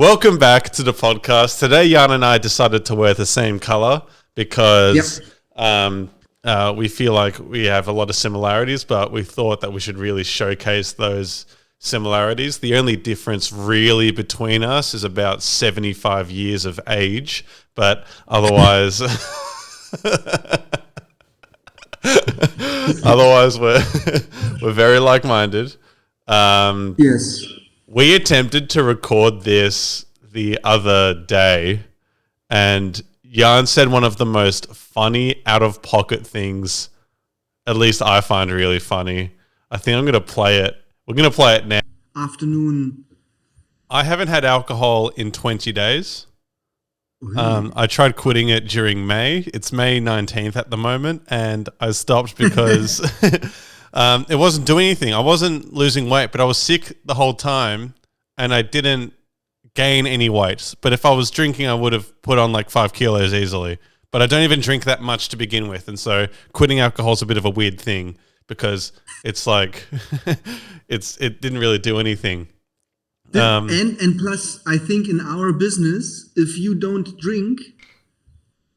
Welcome back to the podcast. Today, Jan and I decided to wear the same color because we feel like we have a lot of similarities, but we thought that we should really showcase those similarities. The only difference really between us is about 75 years of age, but otherwise, otherwise we're very like-minded. Yes. We attempted to record this the other day, and Jan said one of the most funny out-of-pocket things, at least I find really funny. I think I'm going to play it. We're going to play it now. Afternoon. I haven't had alcohol in 20 days. I tried quitting it during May. It's May 19th at the moment, and I stopped because it wasn't doing anything. I wasn't losing weight, but I was sick the whole time, and I didn't gain any weight. But if I was drinking, I would have put on like 5 kilos easily. But I don't even drink that much to begin with, and so quitting alcohol is a bit of a weird thing because it's like it didn't really do anything. And plus, I think in our business, if you don't drink,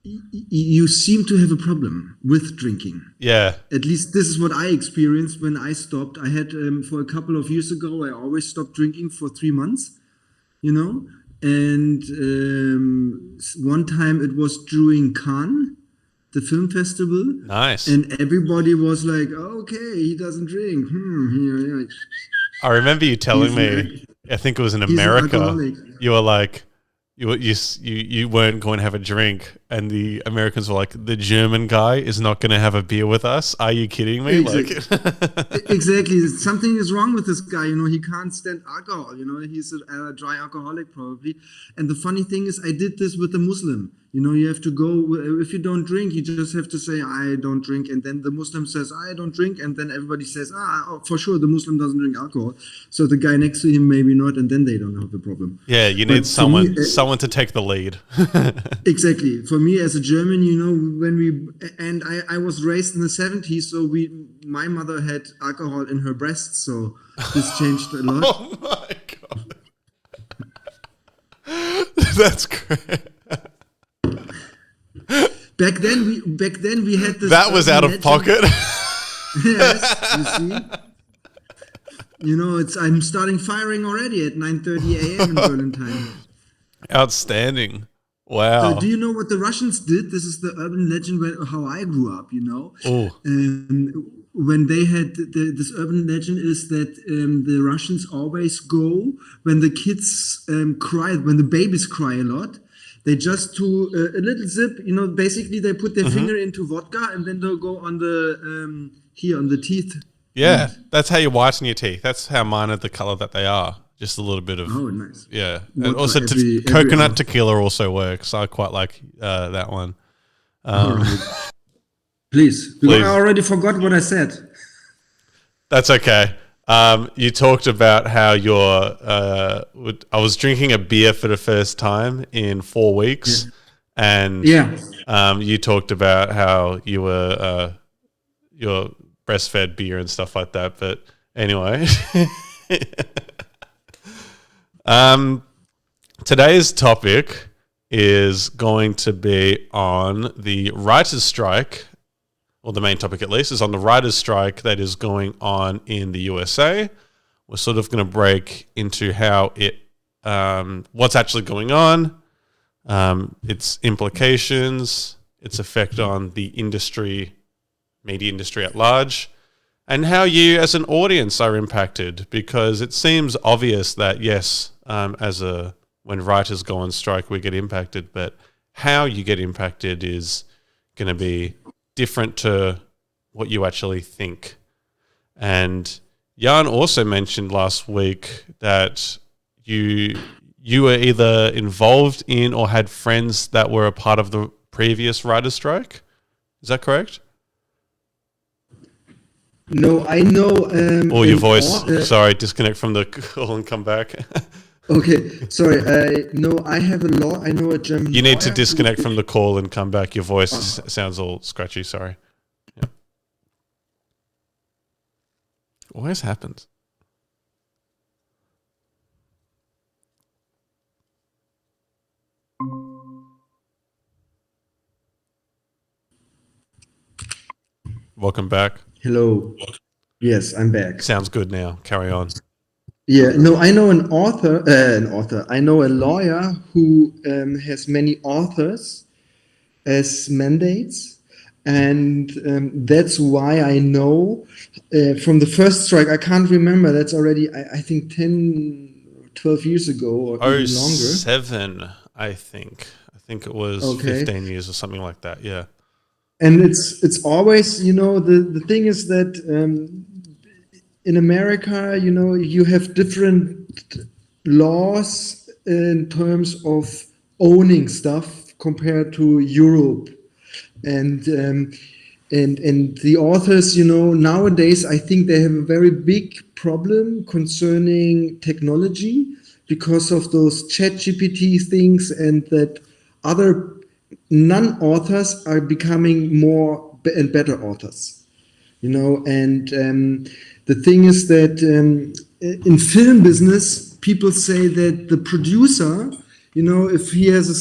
you seem to have a problem with drinking. Yeah. At least this is what I experienced when I stopped. I had, for a couple of years ago, I always stopped drinking for 3 months, And one time it was during Cannes, the film festival. Nice. And everybody was like, okay, he doesn't drink. I remember you telling me, I think it was in America, you were like, you weren't going to have a drink, and the Americans were like, the German guy is not going to have a beer with us. Are you kidding me? Exactly. Something is wrong with this guy. He can't stand alcohol. He's a dry alcoholic probably. And the funny thing is, I did this with a Muslim. You have to go, if you don't drink, you just have to say, I don't drink. And then the Muslim says, I don't drink. And then everybody says, for sure, the Muslim doesn't drink alcohol. So the guy next to him, maybe not. And then they don't have the problem. Yeah, you need someone to take the lead. Exactly. For me as a German, I was raised in the 70s. So my mother had alcohol in her breasts. So this changed a lot. Oh my God. That's great. Back then we had this. That was out of pocket. Yes, you see. I'm starting firing already at 9:30 a.m. in Berlin time. Outstanding. Wow. So do you know what the Russians did? This is the urban legend how I grew up. Oh. When they had this urban legend is that the Russians always go when the kids cry, when the babies cry a lot. They just do a little zip, basically they put their finger into vodka and then they'll go on the here on the teeth. Yeah, that's how you whiten your teeth. That's how mine are the color that they are. Just a little bit of. Oh, nice. Yeah, Vodka and also coconut tequila also works. I quite like that one. Please, because I already forgot what I said. That's okay. You talked about how I was drinking a beer for the first time in 4 weeks, and you talked about how you were your breastfed beer and stuff like that. But anyway, today's topic is going to be on the writers' strike. Well, the main topic at least is on the writers' strike that is going on in the USA. We're sort of going to break into how what's actually going on, its implications, its effect on the industry, media industry at large, and how you as an audience are impacted, because it seems obvious that yes, when writers go on strike, we get impacted, but how you get impacted is going to be different to what you actually think. And Jan also mentioned last week that you were either involved in or had friends that were a part of the previous writer's strike. Is that correct? No, I know. Your voice. Sorry, disconnect from the call and come back. Okay, sorry. I have a law. I know a German. You need to disconnect from the call and come back. Your voice sounds all scratchy. Sorry. Yeah. Always happens. Welcome back. Hello. Yes, I'm back. Sounds good now. Carry on. Yeah, no, I know I know a lawyer who has many authors as mandates, and that's why I know from the first strike. I can't remember. That's already, I think, 10, 12 years ago or Oh, even longer. 07, I think. I think it was Okay. 15 years or something like that. Yeah. And it's always, the thing is that in America, you have different laws in terms of owning stuff compared to Europe, and and the authors, nowadays I think they have a very big problem concerning technology because of those chat GPT things, and that other non-authors are becoming more and better authors, and the thing is that in film business, people say that the producer, if he has a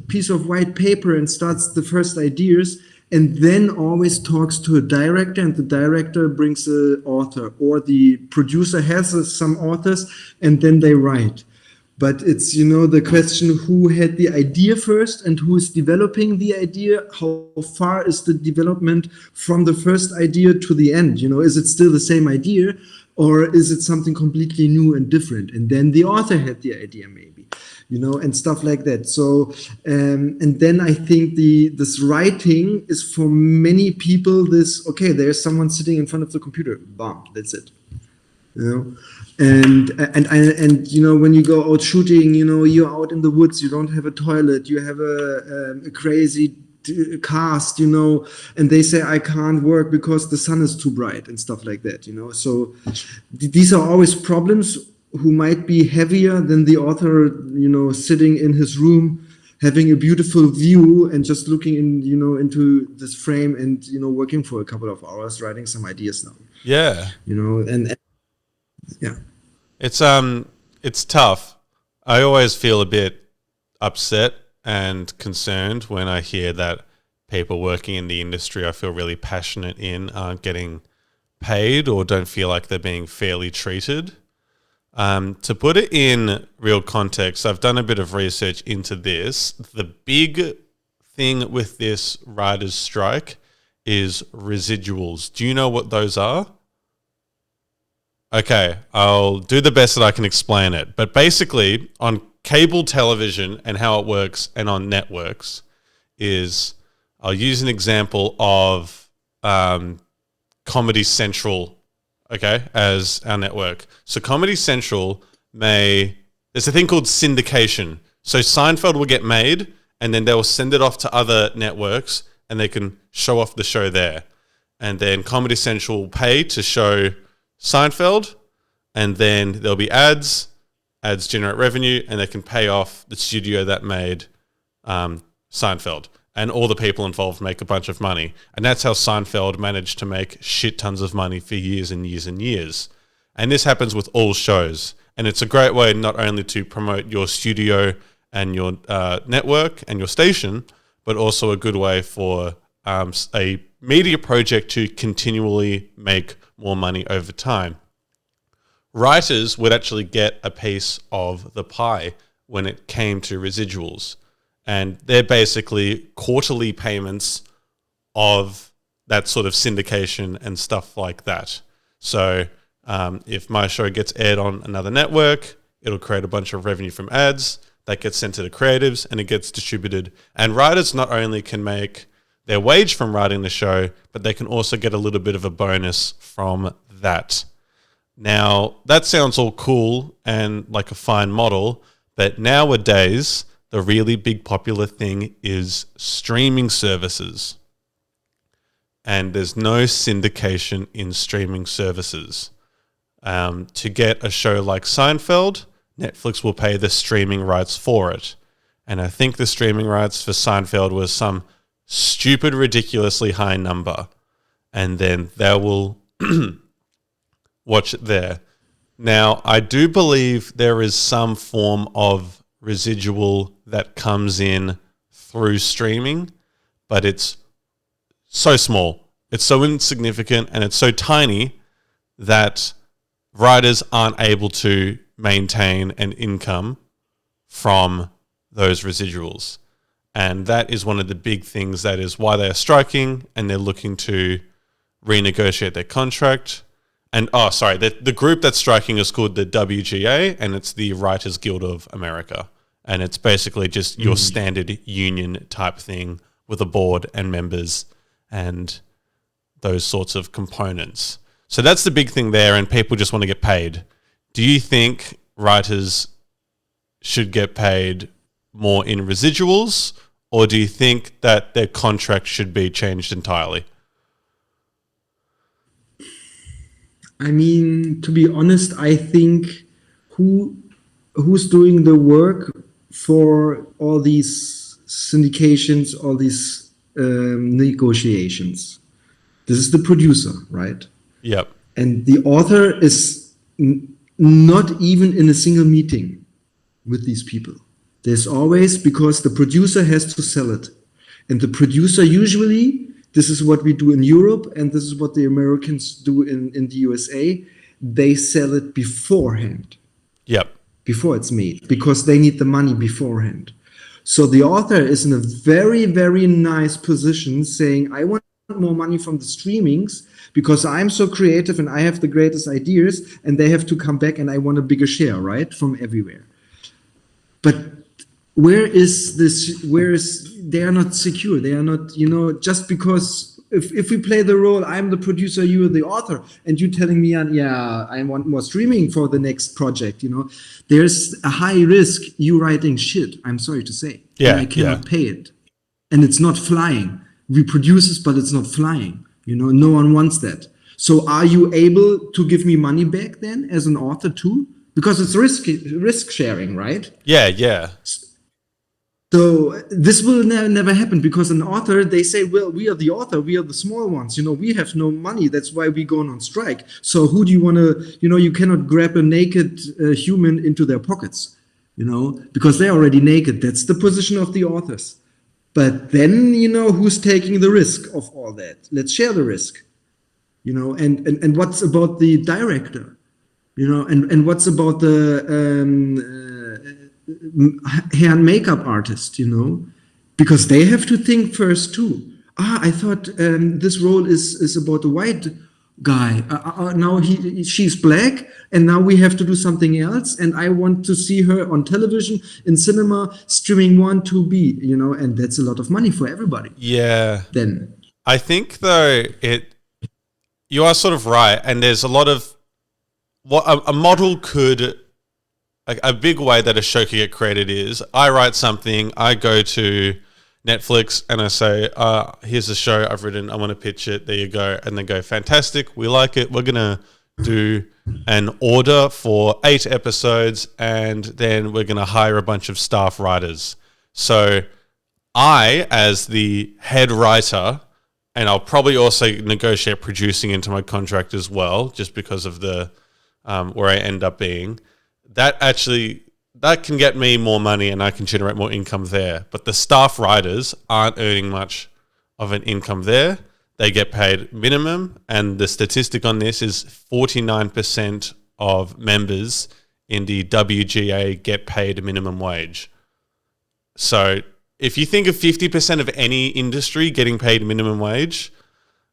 piece of white paper and starts the first ideas, and then always talks to a director, and the director brings the author, or the producer has some authors, and then they write. But it's, the question, who had the idea first and who is developing the idea? How far is the development from the first idea to the end? Is it still the same idea, or is it something completely new and different? And then the author had the idea, maybe, and stuff like that. So, and then I think this writing is for many people this, okay, there's someone sitting in front of the computer, bam, that's it. And when you go out shooting, you're out in the woods, you don't have a toilet, you have a crazy cast, and they say I can't work because the sun is too bright and stuff like that. So these are always problems who might be heavier than the author, sitting in his room having a beautiful view and just looking in, into this frame, and working for a couple of hours writing some ideas down. Yeah. And yeah. It's tough. I always feel a bit upset and concerned when I hear that people working in the industry I feel really passionate in aren't getting paid or don't feel like they're being fairly treated. To put it in real context, I've done a bit of research into this. The big thing with this writers' strike is residuals. Do you know what those are? Okay, I'll do the best that I can explain it. But basically, on cable television and how it works, and on networks, is I'll use an example of Comedy Central, okay, as our network. So Comedy Central there's a thing called syndication. So Seinfeld will get made, and then they'll send it off to other networks, and they can show off the show there. And then Comedy Central will pay to show Seinfeld, and then there'll be ads generate revenue, and they can pay off the studio that made Seinfeld, and all the people involved make a bunch of money. And that's how Seinfeld managed to make shit tons of money for years and years and years. And this happens with all shows, and it's a great way not only to promote your studio and your network and your station, but also a good way for a media project to continually make more money over time. Writers would actually get a piece of the pie when it came to residuals, and they're basically quarterly payments of that sort of syndication and stuff like that. So if my show gets aired on another network, it'll create a bunch of revenue from ads that gets sent to the creatives, and it gets distributed. And writers not only can make their wage from writing the show, but they can also get a little bit of a bonus from that. Now, that sounds all cool and like a fine model, but nowadays, the really big popular thing is streaming services. And there's no syndication in streaming services. To get a show like Seinfeld, Netflix will pay the streaming rights for it. And I think the streaming rights for Seinfeld was some stupid, ridiculously high number. And then they will watch it there. Now, I do believe there is some form of residual that comes in through streaming, but it's so small. It's so insignificant and it's so tiny that writers aren't able to maintain an income from those residuals. And that is one of the big things that is why they are striking, and they're looking to renegotiate their contract. And the group that's striking is called the WGA, and it's the Writers Guild of America. And it's basically just your standard union type thing with a board and members and those sorts of components. So that's the big thing there, and people just want to get paid. Do you think writers should get paid more in residuals, or do you think that their contract should be changed entirely? I mean, to be honest, I think who's doing the work for all these syndications, all these negotiations? This is the producer, right? Yep. And the author is not even in a single meeting with these people. There's always, because the producer has to sell it. And the producer usually, this is what we do in Europe, and this is what the Americans do in the USA, they sell it beforehand. Yep. Before it's made, because they need the money beforehand. So the author is in a very, very nice position saying, I want more money from the streamings because I'm so creative and I have the greatest ideas, and they have to come back and I want a bigger share, right? From everywhere. But where is this? They are not secure. They are not, just because if we play the role, I'm the producer, you are the author, and you telling me, I want more streaming for the next project, there's a high risk you writing shit, I'm sorry to say. Yeah. And I cannot pay it. And it's not flying. We produce this, but it's not flying. No one wants that. So are you able to give me money back then as an author too? Because it's risk sharing, right? Yeah. So this will never happen, because an author, they say, well, we are the author, we are the small ones, we have no money, that's why we're going on strike. So who do you want to, you cannot grab a naked human into their pockets, because they're already naked. That's the position of the authors. But then, who's taking the risk of all that? Let's share the risk, and what's about the director, and what's about the hair and makeup artist, because they have to think first too. I thought this role is about a white guy. Now she's black, and now we have to do something else. And I want to see her on television, in cinema, streaming 1, 2B, and that's a lot of money for everybody. Yeah. Then I think though you are sort of right, and there's a lot of what a model could. A big way that a show could get created is I write something, I go to Netflix and I say, here's a show I've written, I want to pitch it, there you go. And they go, fantastic, we like it, we're going to do an order for 8 episodes, and then we're going to hire a bunch of staff writers. So I, as the head writer, and I'll probably also negotiate producing into my contract as well, just because of the where I end up being, that can get me more money and I can generate more income there. But the staff writers aren't earning much of an income there. They get paid minimum, and the statistic on this is 49% of members in the WGA get paid minimum wage. So if you think of 50% of any industry getting paid minimum wage,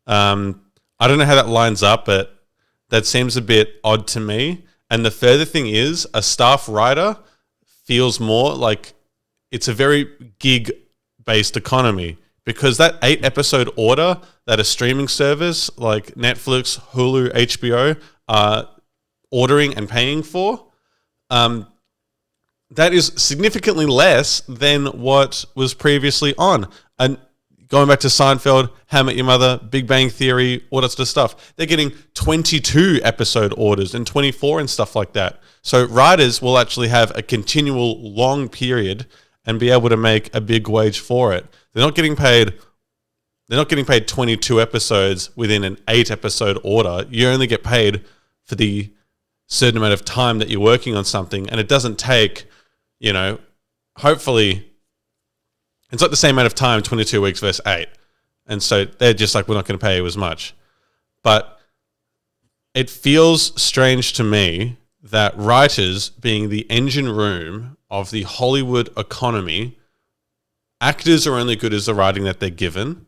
I don't know how that lines up, but that seems a bit odd to me. And the further thing is, a staff writer feels more like it's a very gig-based economy, because that 8-episode order that a streaming service like Netflix, Hulu, HBO are ordering and paying for, that is significantly less than what was previously on. And going back to Seinfeld, How I Met Your Mother, Big Bang Theory, all that sort of stuff, they're getting 22 episode orders and 24 and stuff like that. So writers will actually have a continual long period and be able to make a big wage for it. They're not getting paid 22 episodes within an 8-episode order. You only get paid for the certain amount of time that you're working on something, and it doesn't take, hopefully it's like the same amount of time, 22 weeks versus 8. And so they're just like, we're not going to pay you as much. But it feels strange to me that writers, being the engine room of the Hollywood economy, actors are only good as the writing that they're given.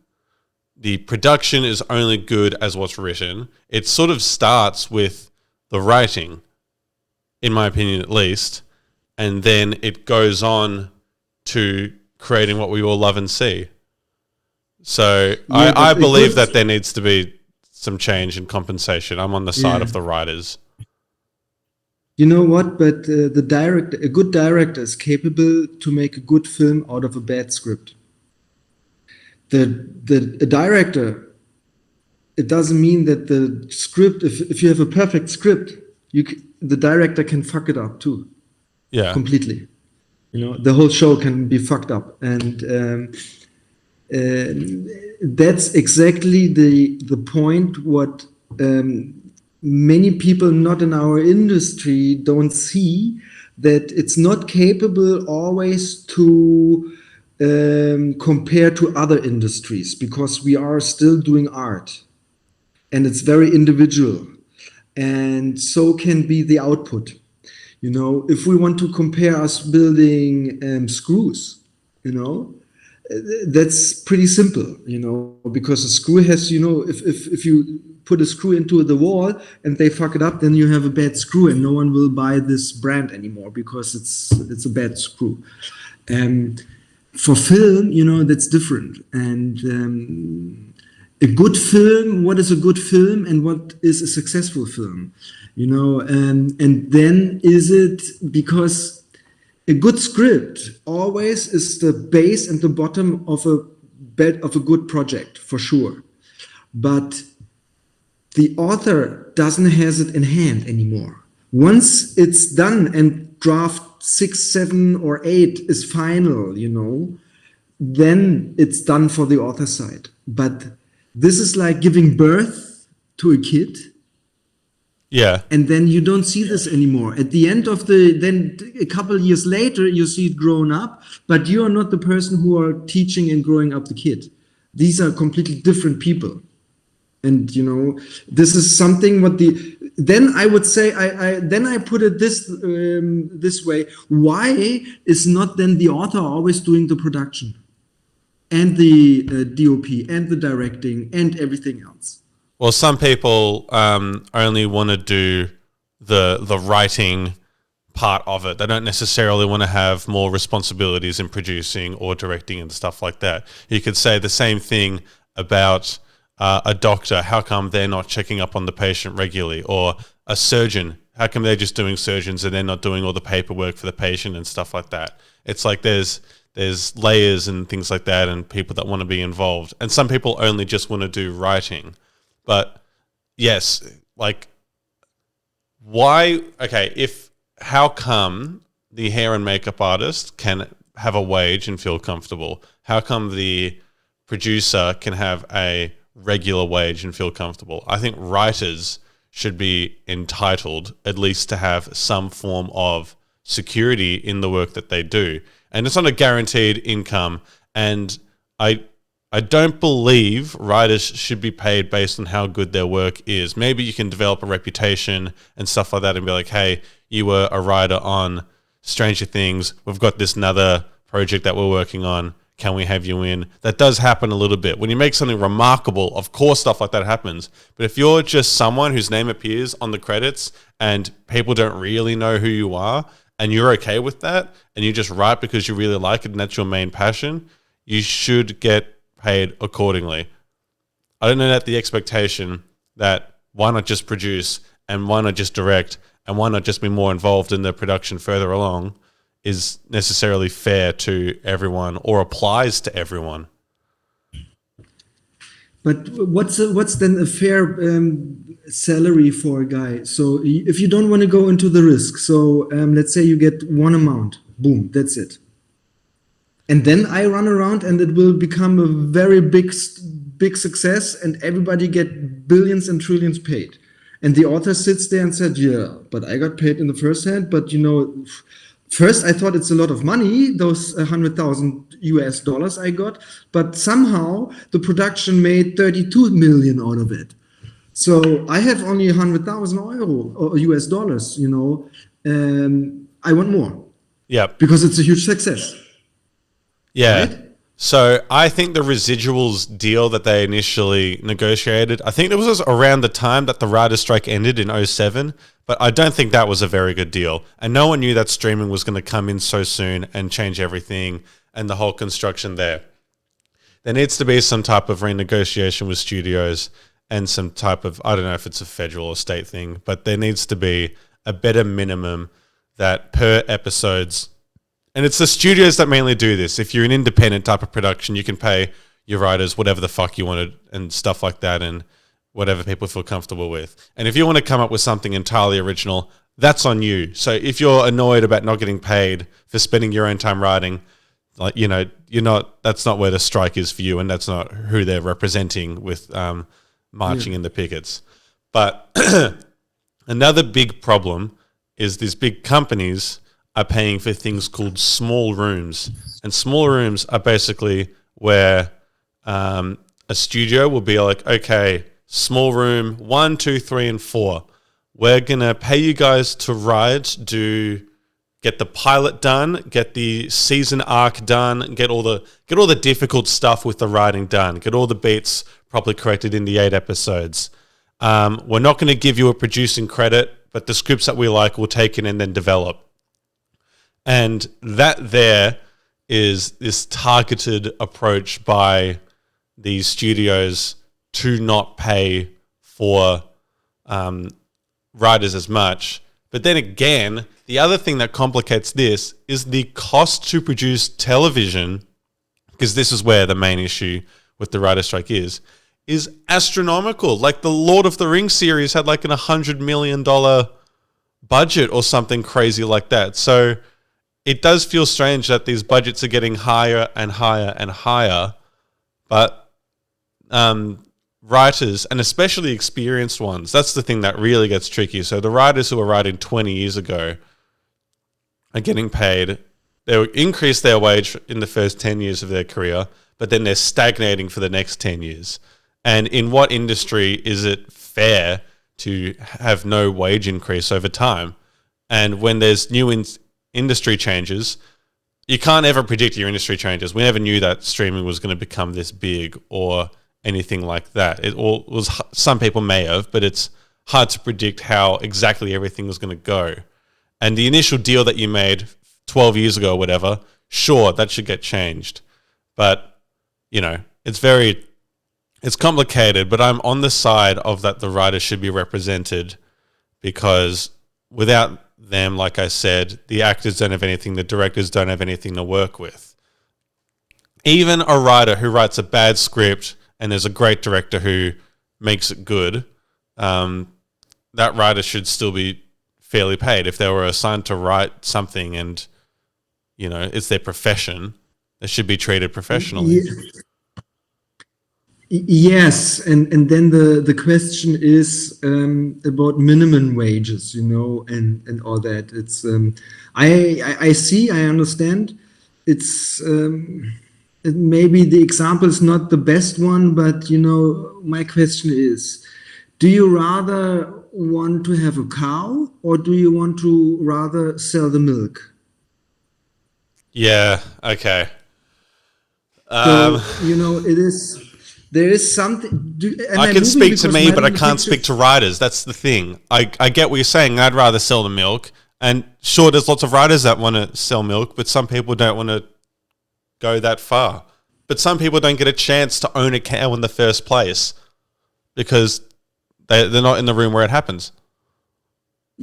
The production is only good as what's written. It sort of starts with the writing, in my opinion at least, and then it goes on to creating what we all love and see. So I believe that there needs to be some change in compensation. I'm on the side of the writers. You know what? But a good director is capable to make a good film out of a bad script. A director, it doesn't mean that the script, if you have a perfect script, the director can fuck it up too. Yeah. Completely. You know, the whole show can be fucked up. And that's exactly the point what many people not in our industry don't see, that it's not capable always to compare to other industries, because we are still doing art and it's very individual, and so can be the output. You know, if we want to compare us building screws, you know, that's pretty simple, you know, because a screw has, you know, if you put a screw into the wall and they fuck it up, then you have a bad screw and no one will buy this brand anymore because it's a bad screw. For film, you know, that's different. And a good film, what is a good film and what is a successful film? You know, and then is it, because a good script always is the base and the bottom of a good project, for sure. But the author doesn't has it in hand anymore. Once it's done and draft 6, 7, or 8 is final, you know, then it's done for the author side. But this is like giving birth to a kid. Yeah. And then you don't see this anymore. At the end of then a couple of years later, you see it grown up, but you are not the person who are teaching and growing up the kid. These are completely different people. And, you know, this is something then I would say, I put it this way. Why is not then the author always doing the production and the DOP and the directing and everything else? Well, some people only want to do the writing part of it. They don't necessarily want to have more responsibilities in producing or directing and stuff like that. You could say the same thing about a doctor. How come they're not checking up on the patient regularly? Or a surgeon. How come they're just doing surgeons and they're not doing all the paperwork for the patient and stuff like that? It's like there's layers and things like that, and people that want to be involved. And some people only just want to do writing. But yes, like, why? Okay, how come the hair and makeup artist can have a wage and feel comfortable? How come the producer can have a regular wage and feel comfortable? I think writers should be entitled at least to have some form of security in the work that they do. And it's not a guaranteed income. And I don't believe writers should be paid based on how good their work is. Maybe you can develop a reputation and stuff like that and be like, hey, you were a writer on Stranger Things. We've got this another project that we're working on. Can we have you in? That does happen a little bit. When you make something remarkable, of course stuff like that happens. But if you're just someone whose name appears on the credits and people don't really know who you are, and you're okay with that, and you just write because you really like it and that's your main passion, you should get paid accordingly. I don't know that the expectation that why not just produce and why not just direct and why not just be more involved in the production further along is necessarily fair to everyone or applies to everyone. But what's then a fair salary for a guy? So if you don't want to go into the risk, so let's say you get one amount, boom, that's it. And then I run around and it will become a very big success and everybody get billions and trillions paid. And the author sits there and said, yeah, but I got paid in the first hand, but you know, first I thought it's a lot of money, those 100,000 US dollars I got, but somehow the production made 32 million out of it. So I have only 100,000 euro or US dollars, you know. I want more. Yeah. Because it's a huge success. Yeah. Right? So I think the residuals deal that they initially negotiated, I think it was around the time that the writer's strike ended in 2007, but I don't think that was a very good deal. And no one knew that streaming was going to come in so soon and change everything and the whole construction there. There needs to be some type of renegotiation with studios and some type of, I don't know if it's a federal or state thing, but there needs to be a better minimum that per episodes. And it's the studios that mainly do this. If you're an independent type of production, you can pay your writers whatever the fuck you wanted and stuff like that and whatever people feel comfortable with. And if you want to come up with something entirely original, that's on you. So if you're annoyed about not getting paid for spending your own time writing, like, you know, that's not where the strike is for you, and that's not who they're representing with marching in the pickets. But another big problem is these big companies are paying for things called small rooms. And small rooms are basically where a studio will be like, okay, small room 1, 2, 3, and 4. We're going to pay you guys to write, get the pilot done, get the season arc done, get all the difficult stuff with the writing done, get all the beats properly corrected in the 8 episodes. We're not going to give you a producing credit, but the scripts that we like we'll take in and then develop. And that there is this targeted approach by these studios to not pay for writers as much. But then again, the other thing that complicates this is the cost to produce television, because this is where the main issue with the writer strike is astronomical. Like the Lord of the Rings series had like an $100 million budget or something crazy like that. So it does feel strange that these budgets are getting higher and higher and higher, but writers, and especially experienced ones, that's the thing that really gets tricky. So the writers who were writing 20 years ago are getting paid. They increase their wage in the first 10 years of their career, but then they're stagnating for the next 10 years. And in what industry is it fair to have no wage increase over time? And when there's new industry changes, you can't ever predict your industry changes. We never knew that streaming was going to become this big or anything like that. It all was, some people may have, but it's hard to predict how exactly everything was going to go. And the initial deal that you made 12 years ago or whatever, sure, that should get changed. But, you know, it's complicated, but I'm on the side of that the writers should be represented, because without them, like I said, the actors don't have anything, the directors don't have anything to work with. Even a writer who writes a bad script and there's a great director who makes it good, that writer should still be fairly paid. If they were assigned to write something and, you know, it's their profession, they should be treated professionally. Yes, and then the question is about minimum wages, you know, and all that. It's I understand. It's maybe the example is not the best one, but you know, my question is: do you rather want to have a cow, or do you want to rather sell the milk? Yeah. Okay. So you know, it is. There is something. I can speak to me, but I can't speak to writers. That's the thing. I get what you're saying. I'd rather sell the milk. And sure, there's lots of writers that want to sell milk, but some people don't want to go that far. But some people don't get a chance to own a cow in the first place because they're not in the room where it happens.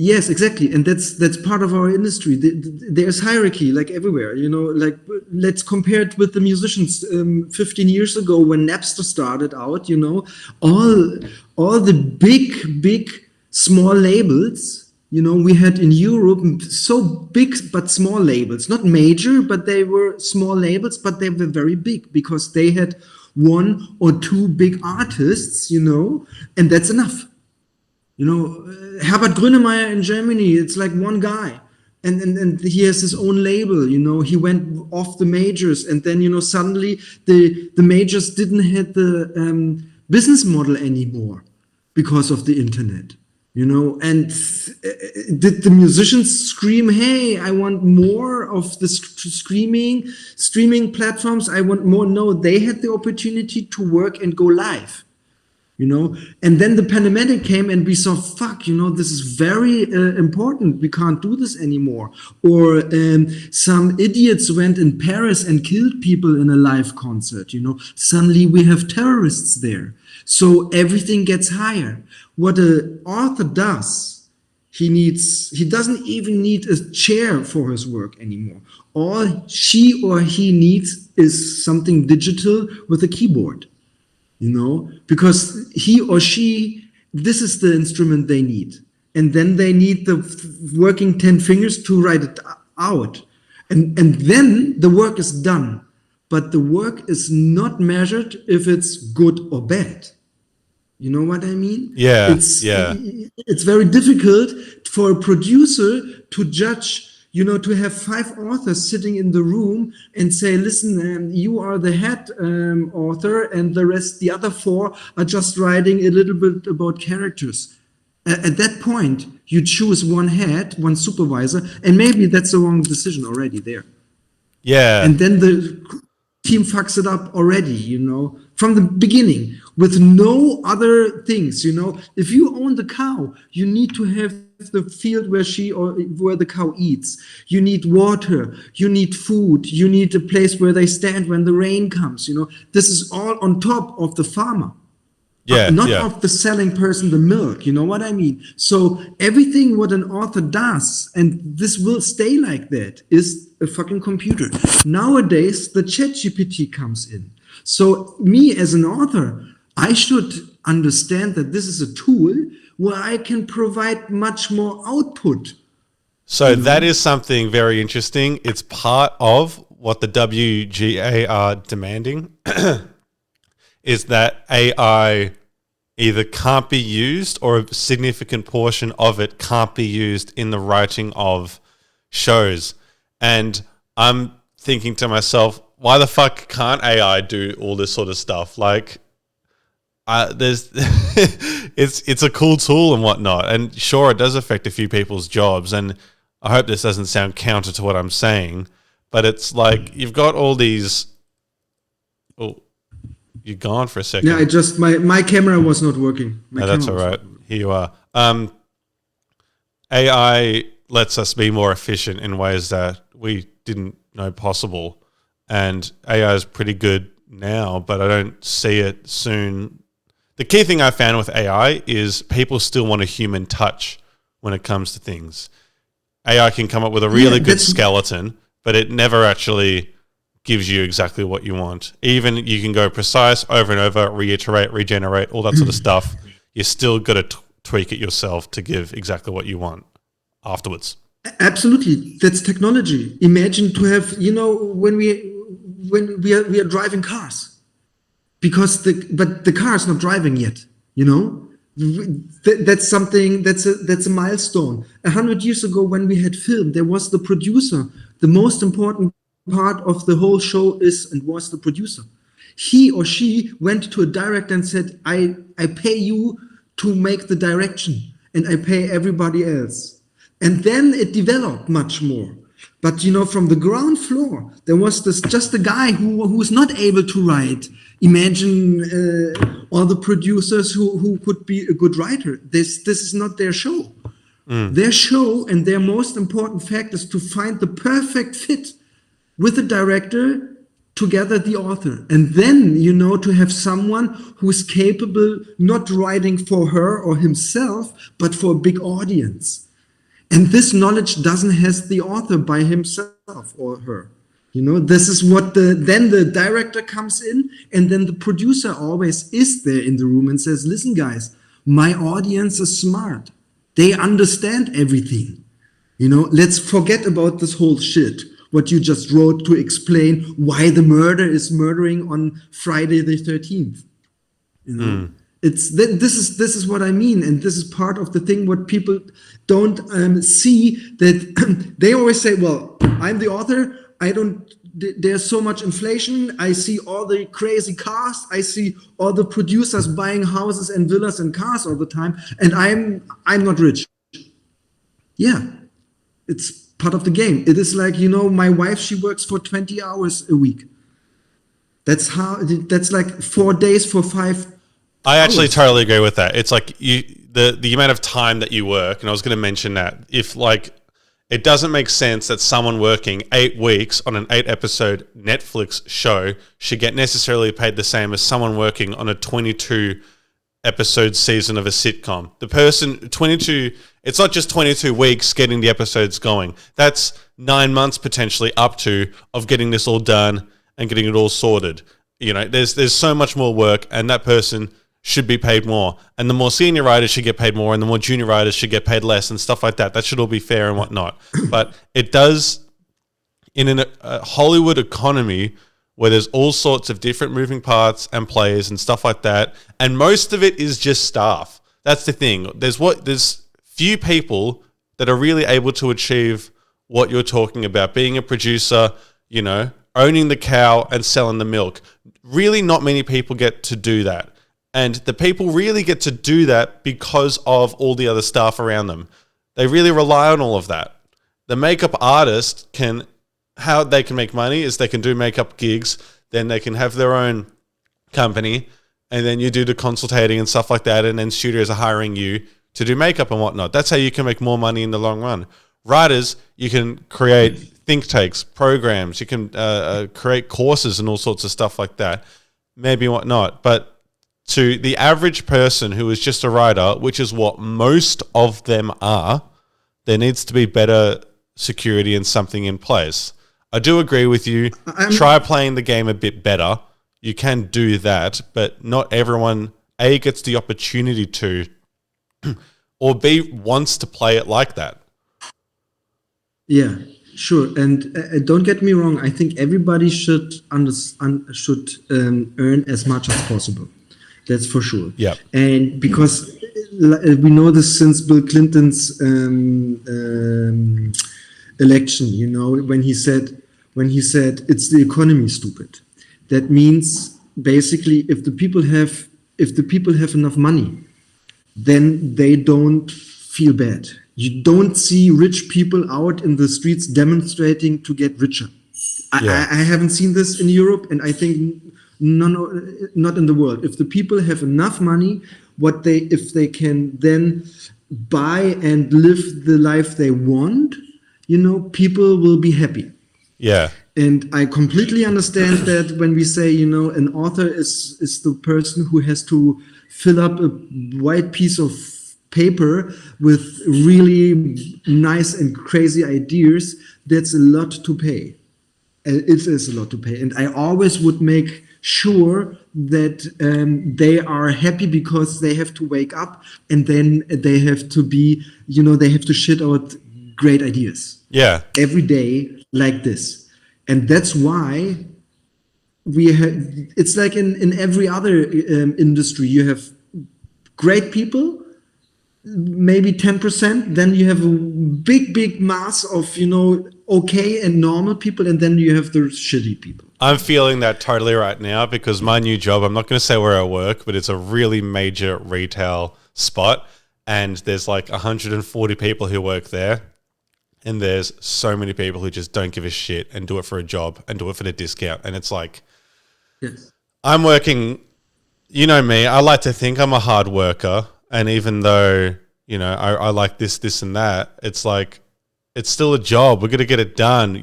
Yes, exactly, and that's part of our industry. There's hierarchy, like everywhere. You know, like let's compare it with the musicians. 15 years ago, when Napster started out, you know, all the big small labels. You know, we had in Europe so big but small labels, not major, but they were small labels, but they were very big because they had 1 or 2 big artists. You know, and that's enough. You know, Herbert Grönemeyer in Germany, it's like one guy. and he has his own label, he went off the majors, and then, suddenly the majors didn't have the business model anymore because of the internet, and did the musicians scream, hey, I want more of the streaming platforms, I want more? No, they had the opportunity to work and go live. And then the pandemic came and we saw, fuck, this is very important. We can't do this anymore. Or some idiots went in Paris and killed people in a live concert. Suddenly we have terrorists there. So everything gets higher. What an author does, he doesn't even need a chair for his work anymore. All she or he needs is something digital with a keyboard. Because he or she, this is the instrument they need. And then they need the working 10 fingers to write it out. And then the work is done. But the work is not measured if it's good or bad. You know what I mean? Yeah. It's very difficult for a producer to judge, to have 5 authors sitting in the room and say, listen, you are the head author, and the other 4 are just writing a little bit about characters. At that point, you choose one head, one supervisor, and maybe that's the wrong decision already there. Yeah. And then the team fucks it up already, from the beginning, with no other things. If you own the cow, you need to have the field where the cow eats. You need water, you need food, you need a place where they stand when the rain comes. This is all on top of the farmer. Not of the selling person the milk. You know what I mean? So everything what an author does, and this will stay like that, is a fucking computer. Nowadays, the ChatGPT comes in. So me as an author, I should understand that this is a tool where I can provide much more output. So that is something very interesting. It's part of what the WGA are demanding is that AI either can't be used, or a significant portion of it can't be used in the writing of shows. And I'm thinking to myself, why the fuck can't AI do all this sort of stuff? Like, it's a cool tool and whatnot, and sure, it does affect a few people's jobs, and I hope this doesn't sound counter to what I'm saying, but it's like you've got all these. Oh, you're gone for a second. Yeah, my camera was not working. No, that's all right. Here you are. AI lets us be more efficient in ways that we didn't know possible, and AI is pretty good now, but I don't see it soon. The key thing I found with AI is people still want a human touch when it comes to things. AI can come up with a really good skeleton, but it never actually gives you exactly what you want. Even you can go precise over and over, reiterate, regenerate, all that sort of stuff. You still got to tweak it yourself to give exactly what you want afterwards. Absolutely. That's technology. Imagine to have, when we are driving cars. But the car is not driving yet, That's something, that's a milestone. 100 years ago, when we had film, there was the producer. The most important part of the whole show was the producer. He or she went to a director and said, I pay you to make the direction, and I pay everybody else. And then it developed much more. But from the ground floor, there was just a guy who was not able to write. Imagine all the producers who could be a good writer. This is not their show. Their show and their most important fact is to find the perfect fit with the director, together the author. And then, to have someone who is capable not writing for her or himself, but for a big audience. And this knowledge doesn't have the author by himself or her. This is what then the director comes in, and then the producer always is there in the room and says, listen, guys, my audience is smart. They understand everything. Let's forget about this whole shit, what you just wrote to explain why the murder is murdering on Friday the 13th. This is what I mean, and this is part of the thing what people don't see, that they always say, well, I'm the author, I don't, there's so much inflation, I see all the crazy cars, I see all the producers buying houses and villas and cars all the time, and I'm not rich. Yeah, it's part of the game. It is like, my wife, she works for 20 hours a week. That's like 4 days for 5 I actually hours. totally agree with that. It's like the amount of time that you work, and I was going to mention that if like it doesn't make sense that someone working 8 weeks on an 8-episode Netflix show should get necessarily paid the same as someone working on a 22-episode season of a sitcom. The person 22, it's not just 22 weeks getting the episodes going. That's 9 months potentially up to of getting this all done and getting it all sorted. There's so much more work, and that person should be paid more, and the more senior writers should get paid more, and the more junior writers should get paid less, and stuff like that. That should all be fair and whatnot. But it does, in a Hollywood economy where there's all sorts of different moving parts and players and stuff like that, and most of it is just staff. That's the thing. There's few people that are really able to achieve what you're talking about, being a producer, owning the cow and selling the milk. Really not many people get to do that. And the people really get to do that because of all the other stuff around them. They really rely on all of that. The makeup artist how they can make money is they can do makeup gigs, then they can have their own company, and then you do the consultating and stuff like that, and then studios are hiring you to do makeup and whatnot. That's how you can make more money in the long run. Writers, you can create think tanks, programs, you can create courses and all sorts of stuff like that, maybe whatnot. But to the average person who is just a writer, which is what most of them are, there needs to be better security and something in place. I do agree with you. Try playing the game a bit better. You can do that, but not everyone, A, gets the opportunity to, or B, wants to play it like that. Yeah, sure. And don't get me wrong, I think everybody should earn as much as possible. That's for sure. Yeah. And because we know this since Bill Clinton's election, when he said it's the economy, stupid. That means basically if the people have enough money, then they don't feel bad. You don't see rich people out in the streets demonstrating to get richer. I haven't seen this in Europe, and I think not in the world. If the people have enough money, if they can then buy and live the life they want, people will be happy. Yeah. And I completely understand that when we say, an author is the person who has to fill up a white piece of paper with really nice and crazy ideas, that's a lot to pay. It is a lot to pay. And I always would make sure that they are happy because they have to wake up and then they have to be, they have to shit out great ideas. Yeah. Every day like this. And that's why it's like in every other industry, you have great people, maybe 10%, then you have a big mass of, okay and normal people, and then you have the shitty people. I'm feeling that totally right now because my new job, I'm not going to say where I work, but it's a really major retail spot, and there's like 140 people who work there, and there's so many people who just don't give a shit and do it for a job and do it for the discount. And it's like, yes. I'm working, me, I like to think I'm a hard worker, and even though, I like this and that, it's like, it's still a job. We're going to get it done.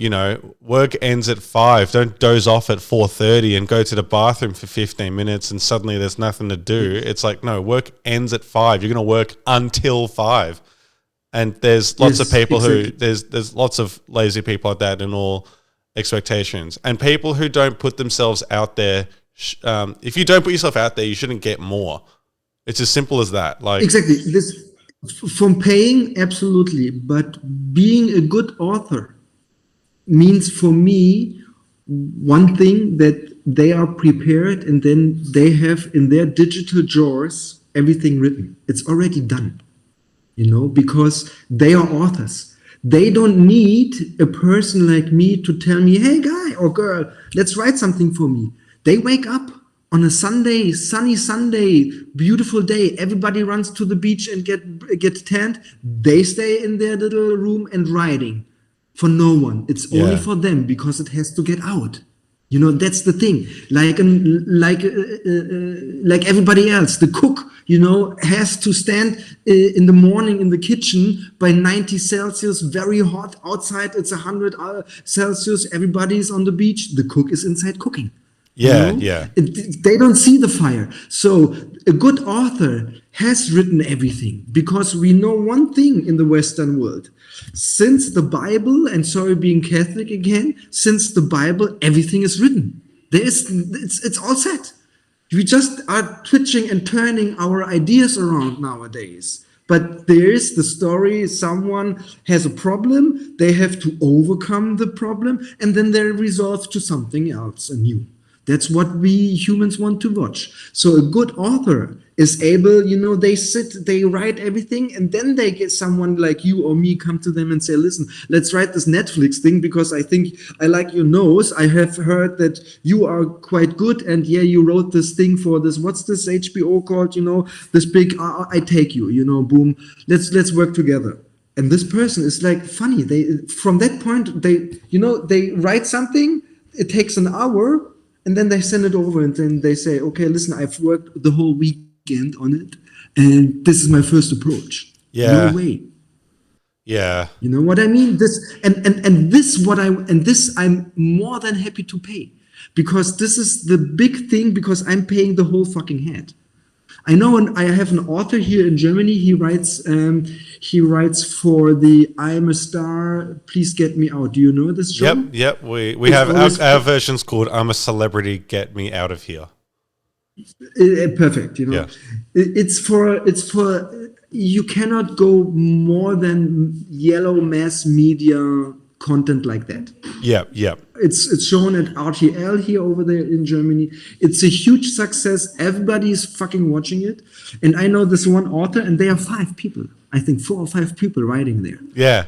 Work ends at 5. Don't doze off at 4:30 and go to the bathroom for 15 minutes and suddenly there's nothing to do. It's like, no, work ends at 5. You're going to work until 5. And there's lots of people who, there's lots of lazy people like that in all expectations. And people who don't put themselves out there, if you don't put yourself out there, you shouldn't get more. It's as simple as that. Like exactly. This from paying, absolutely. But being a good author means for me one thing, that they are prepared, and then they have in their digital drawers everything written. It's already done, because they are authors. They don't need a person like me to tell me, hey, guy or girl, let's write something for me. They wake up on a Sunday, sunny Sunday, beautiful day. Everybody runs to the beach and get tanned. They stay in their little room and writing for no one. It's only for them because it has to get out. That's the thing. Like everybody else, the cook, has to stand in the morning in the kitchen by 90 Celsius, very hot. Outside, it's 100 Celsius. Everybody's on the beach. The cook is inside cooking. They don't see the fire. So a good author has written everything, because we know one thing in the Western world. Since the Bible, and sorry being Catholic again, since the Bible, everything is written. It's all set. We just are twitching and turning our ideas around nowadays. But there is the story, someone has a problem, they have to overcome the problem, and then they're resolved to something else anew. That's what we humans want to watch. So a good author is able, they sit, they write everything, and then they get someone like you or me come to them and say, listen, let's write this Netflix thing because I think I like your nose. I have heard that you are quite good, and you wrote this thing for this, what's this HBO called, this big, I take you, boom, let's work together. And this person is like funny. From that point, they write something, it takes an hour, and then they send it over, and then they say, okay, listen, I've worked the whole weekend on it, and this is my first approach. No way. Yeah. You know what I mean? This I'm more than happy to pay, because this is the big thing, because I'm paying the whole fucking head. I know, and I have an author here in Germany. He writes for the I'm a Star, Please Get Me Out. Do you know this show? Yep. We have our versions called I'm a Celebrity, Get Me Out of Here. Perfect. It's for you cannot go more than yellow mass media content like that. Yep. It's shown at RTL here over there in Germany. It's a huge success. Everybody is fucking watching it. And I know this one author, and there are 5 people. I think 4 or 5 people writing there. Yeah.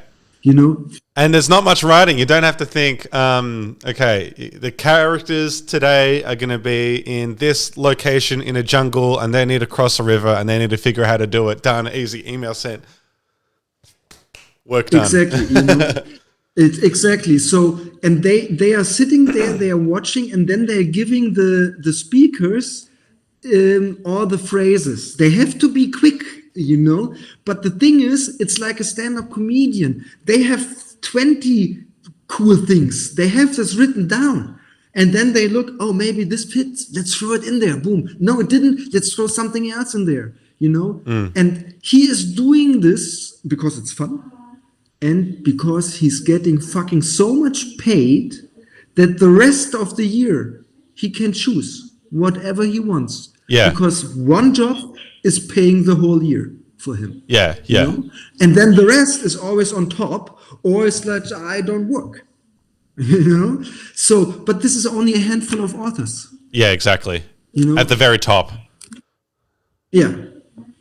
And there's not much writing. You don't have to think, okay, the characters today are going to be in this location in a jungle, and they need to cross a river, and they need to figure out how to do it. Done. Easy. Email sent. Work done. Exactly. Exactly. So, and they are sitting there, they are watching, and then they're giving the speakers all the phrases. They have to be quick, But the thing is, it's like a stand-up comedian. They have 20 cool things. They have this written down. And then they look, oh, maybe this fits. Let's throw it in there. Boom. No, it didn't. Let's throw something else in there, And he is doing this because it's fun. And because he's getting fucking so much paid that the rest of the year he can choose whatever he wants. Yeah. Because one job is paying the whole year for him. Yeah. And then the rest is always on top, or it's like, I don't work. So, but this is only a handful of authors. Yeah, exactly. At the very top. Yeah.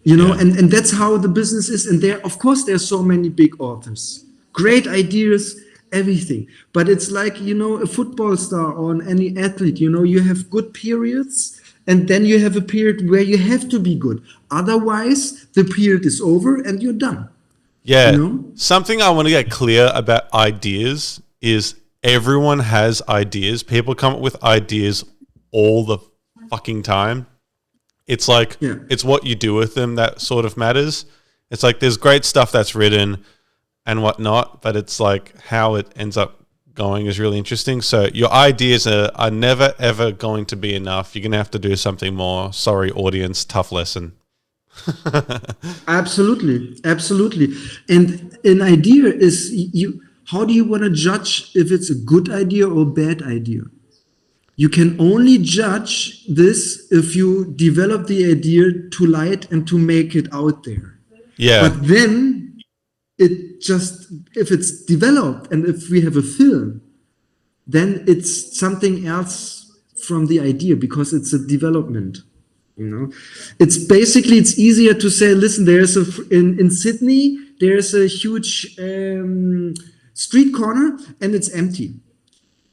And that's how the business is. And of course, there are so many big authors, great ideas, everything. But it's like, a football star or any athlete, you have good periods, and then you have a period where you have to be good. Otherwise, the period is over and you're done. Yeah. Something I want to get clear about ideas is everyone has ideas. People come up with ideas all the fucking time. It's like, It's what you do with them that sort of matters. It's like there's great stuff that's written and whatnot, but it's like how it ends up going is really interesting. So your ideas are never, ever going to be enough. You're going to have to do something more. Sorry, audience, tough lesson. Absolutely. And an idea is, how do you want to judge if it's a good idea or a bad idea? You can only judge this if you develop the idea to light and to make it out there. Yeah. But then if it's developed and if we have a film, then it's something else from the idea because it's a development. You know, it's basically, it's easier to say, listen, there's in Sydney, there's a huge street corner and it's empty.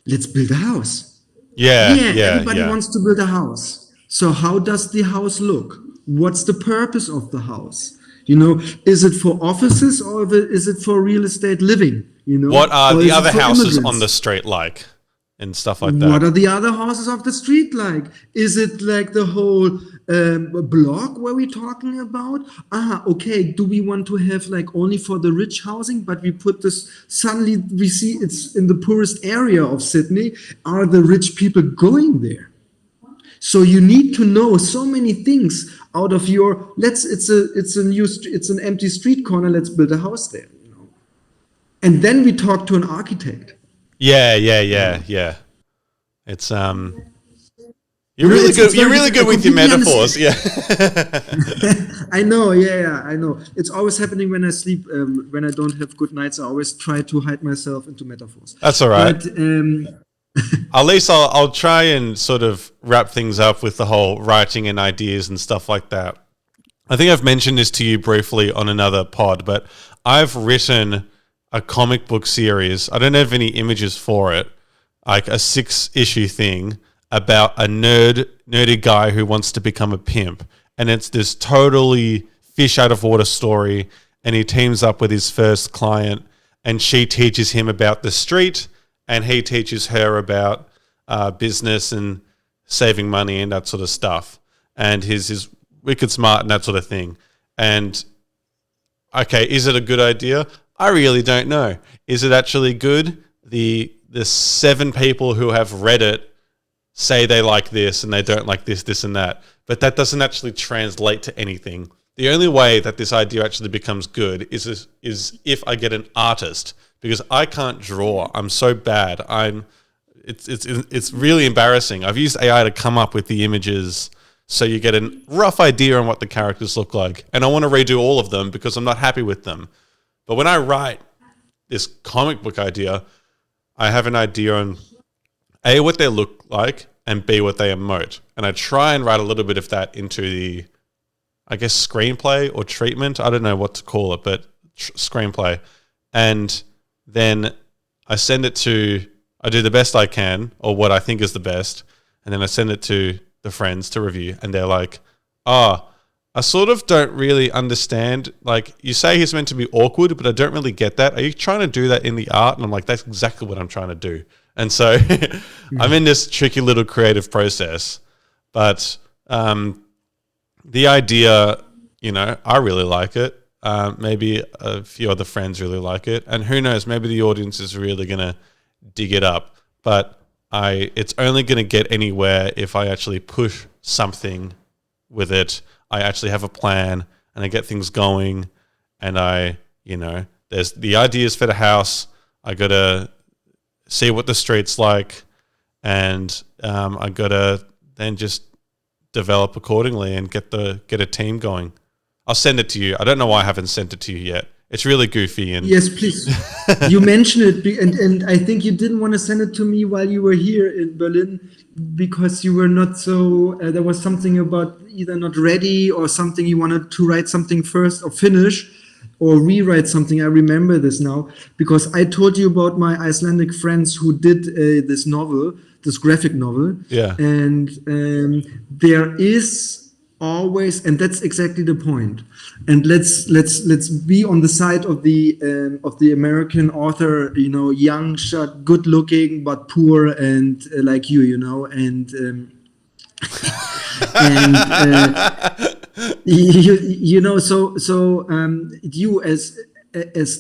Let's build a house. Everybody wants to build a house. So how does the house look? What's the purpose of the house? You know, is it for offices or is it for real estate living? You know, what are the other houses immigrants? on the street like? And stuff like that. What are the other houses of the street like? Is it like the whole block where we're talking about? Okay. Do we want to have like only for the rich housing, but we put this, suddenly we see it's in the poorest area of Sydney. Are the rich people going there? So you need to know so many things out of your, it's an empty street corner. Let's build a house there. You know? And then we talk to an architect. Yeah. It's you're really good. You're really good with your metaphors. Yeah. I know. Yeah, I know. It's always happening when I sleep. When I don't have good nights, I always try to hide myself into metaphors. That's all right. But, at least I'll try and sort of wrap things up with the whole writing and ideas and stuff like that. I think I've mentioned this to you briefly on another pod, but I've written a comic book series. I don't have any images for it, like a 6-issue thing about a nerdy guy who wants to become a pimp. And it's this totally fish out of water story. And he teams up with his first client and she teaches him about the street and he teaches her about business and saving money and that sort of stuff. And he's wicked smart and that sort of thing. And okay, is it a good idea? I really don't know. Is it actually good? The 7 people who have read it say they like this and they don't like this and that. But that doesn't actually translate to anything. The only way that this idea actually becomes good is if I get an artist, because I can't draw. I'm so bad. It's really embarrassing. I've used AI to come up with the images so you get a rough idea on what the characters look like. And I want to redo all of them because I'm not happy with them. But when I write this comic book idea, I have an idea on A, what they look like, and B, what they emote. And I try and write a little bit of that into the, I guess, screenplay or treatment. I don't know what to call it, but screenplay. And then I send it to, I do the best I can, or what I think is the best. And then I send it to the friends to review. And they're like, I sort of don't really understand. Like, you say he's meant to be awkward, but I don't really get that. Are you trying to do that in the art? And I'm like, that's exactly what I'm trying to do. And so I'm in this tricky little creative process. But the idea, I really like it. Maybe a few other friends really like it. And who knows, maybe the audience is really going to dig it up. But it's only going to get anywhere if I actually push something with it. I actually have a plan and I get things going and there's the ideas for the house. I got to see what the street's like and I got to then just develop accordingly and get a team going. I'll send it to you. I don't know why I haven't sent it to you yet. It's really goofy. And yes, please. You mentioned it, and I think you didn't want to send it to me while you were here in Berlin because you were not so. There was something about either not ready or something you wanted to write something first or finish or rewrite something. I remember this now because I told you about my Icelandic friends who did this novel, this graphic novel. Yeah, and there is always, and that's exactly the point. And let's be on the side of the American author, young, short, good looking, but poor and like you, and you as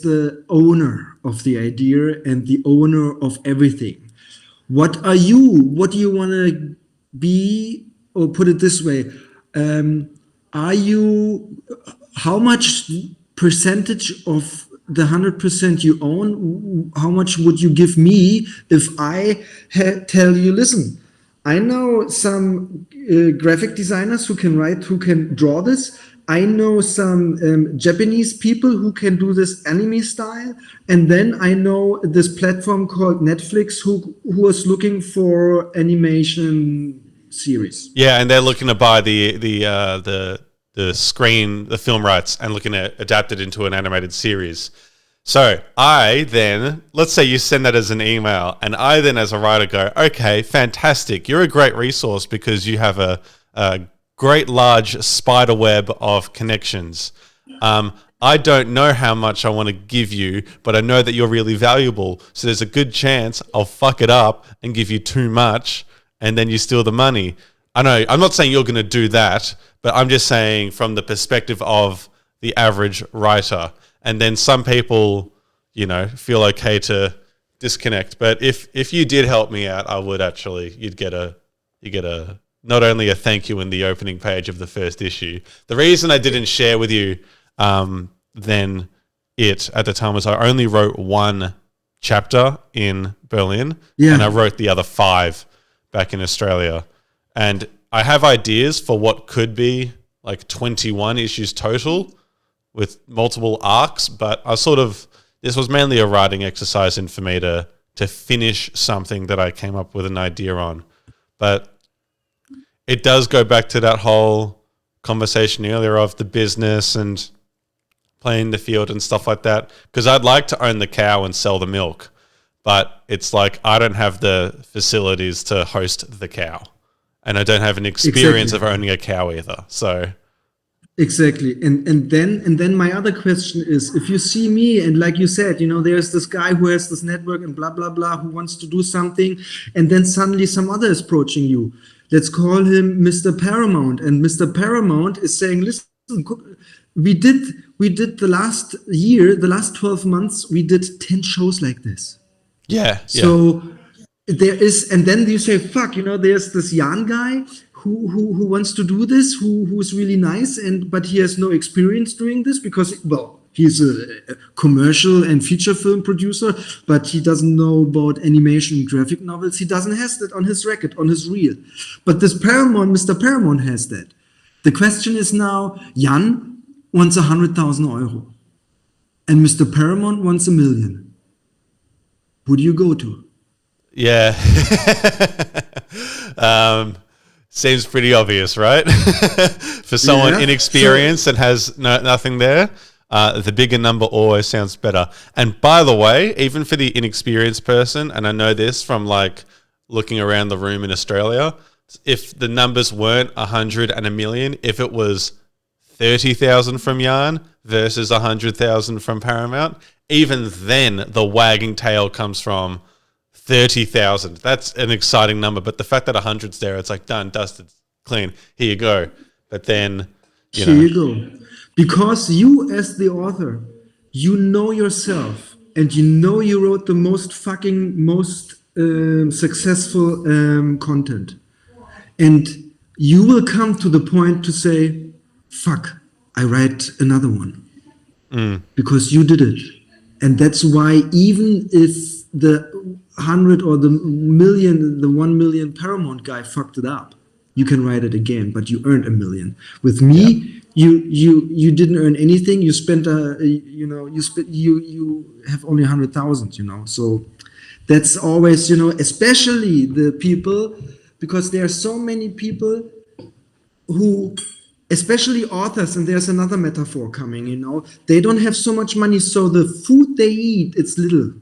the owner of the idea and the owner of everything, what are you? What do you want to be? Or put it this way. Are you, how much percentage of the 100% you own, how much would you give me if I tell you, listen, I know some graphic designers who can draw this. I know some Japanese people who can do this anime style, and then I know this platform called Netflix who is looking for animation series. Yeah, and they're looking to buy the screen, the film rights, and looking to adapt it into an animated series. So I then, let's say you send that as an email, and I then as a writer go, okay, fantastic. You're a great resource because you have a great large spider web of connections. I don't know how much I want to give you, but I know that you're really valuable. So there's a good chance I'll fuck it up and give you too much, and then you steal the money. I know, I'm not saying you're going to do that, but I'm just saying from the perspective of the average writer. And then some people, you know, feel okay to disconnect. But if you did help me out, I would actually, you get a not only a thank you in the opening page of the first issue. The reason I didn't share with you then it at the time was I only wrote one chapter in Berlin, and I wrote the other 5 back in Australia. And I have ideas for what could be like 21 issues total with multiple arcs, but this was mainly a writing exercise for me to finish something that I came up with an idea on. But it does go back to that whole conversation earlier of the business and playing the field and stuff like that, because I'd like to own the cow and sell the milk, but it's like I don't have the facilities to host the cow, and I don't have an experience of owning a cow either. So exactly. And then my other question is, if you see me and like you said, you know, there's this guy who has this network and blah blah blah who wants to do something, and then suddenly some other is approaching you. Let's call him Mr. Paramount, and Mr. Paramount is saying, listen, we did the last year, the last 12 months, we did 10 shows like this. Yeah. So there is, and then you say, fuck, you know, there's this Jan guy who wants to do this, who's really nice, but he has no experience doing this because, well, he's a commercial and feature film producer, but he doesn't know about animation and graphic novels. He doesn't have that on his record, on his reel. But this Paramount, Mr. Paramount has that. The question is now, Jan wants 100,000 euro, and Mr. Paramount wants 1 million. Who do you go to? Yeah. Seems pretty obvious, right? For someone inexperienced and has nothing there, the bigger number always sounds better. And by the way, even for the inexperienced person, and I know this from like looking around the room in Australia, if the numbers weren't 100 and 1 million, if it was 30,000 from Yarn versus 100,000 from Paramount, even then the wagging tail comes from 30,000. That's an exciting number, but the fact that 100's there, it's like done, dusted, clean. Here you go. But then, Here you go. Because you, as the author, you know yourself, and you know you wrote the most successful content, and you will come to the point to say, "Fuck, I write another one," because you did it, and that's why even if the 100 or the 1 million Paramount guy fucked it up, you can write it again, but you earned 1 million. With me, you didn't earn anything. You spent you have only 100,000. You know, so that's always, you know, especially the people, because there are so many people who, especially authors, and there's another metaphor coming. You know, they don't have so much money, so the food they eat, it's little.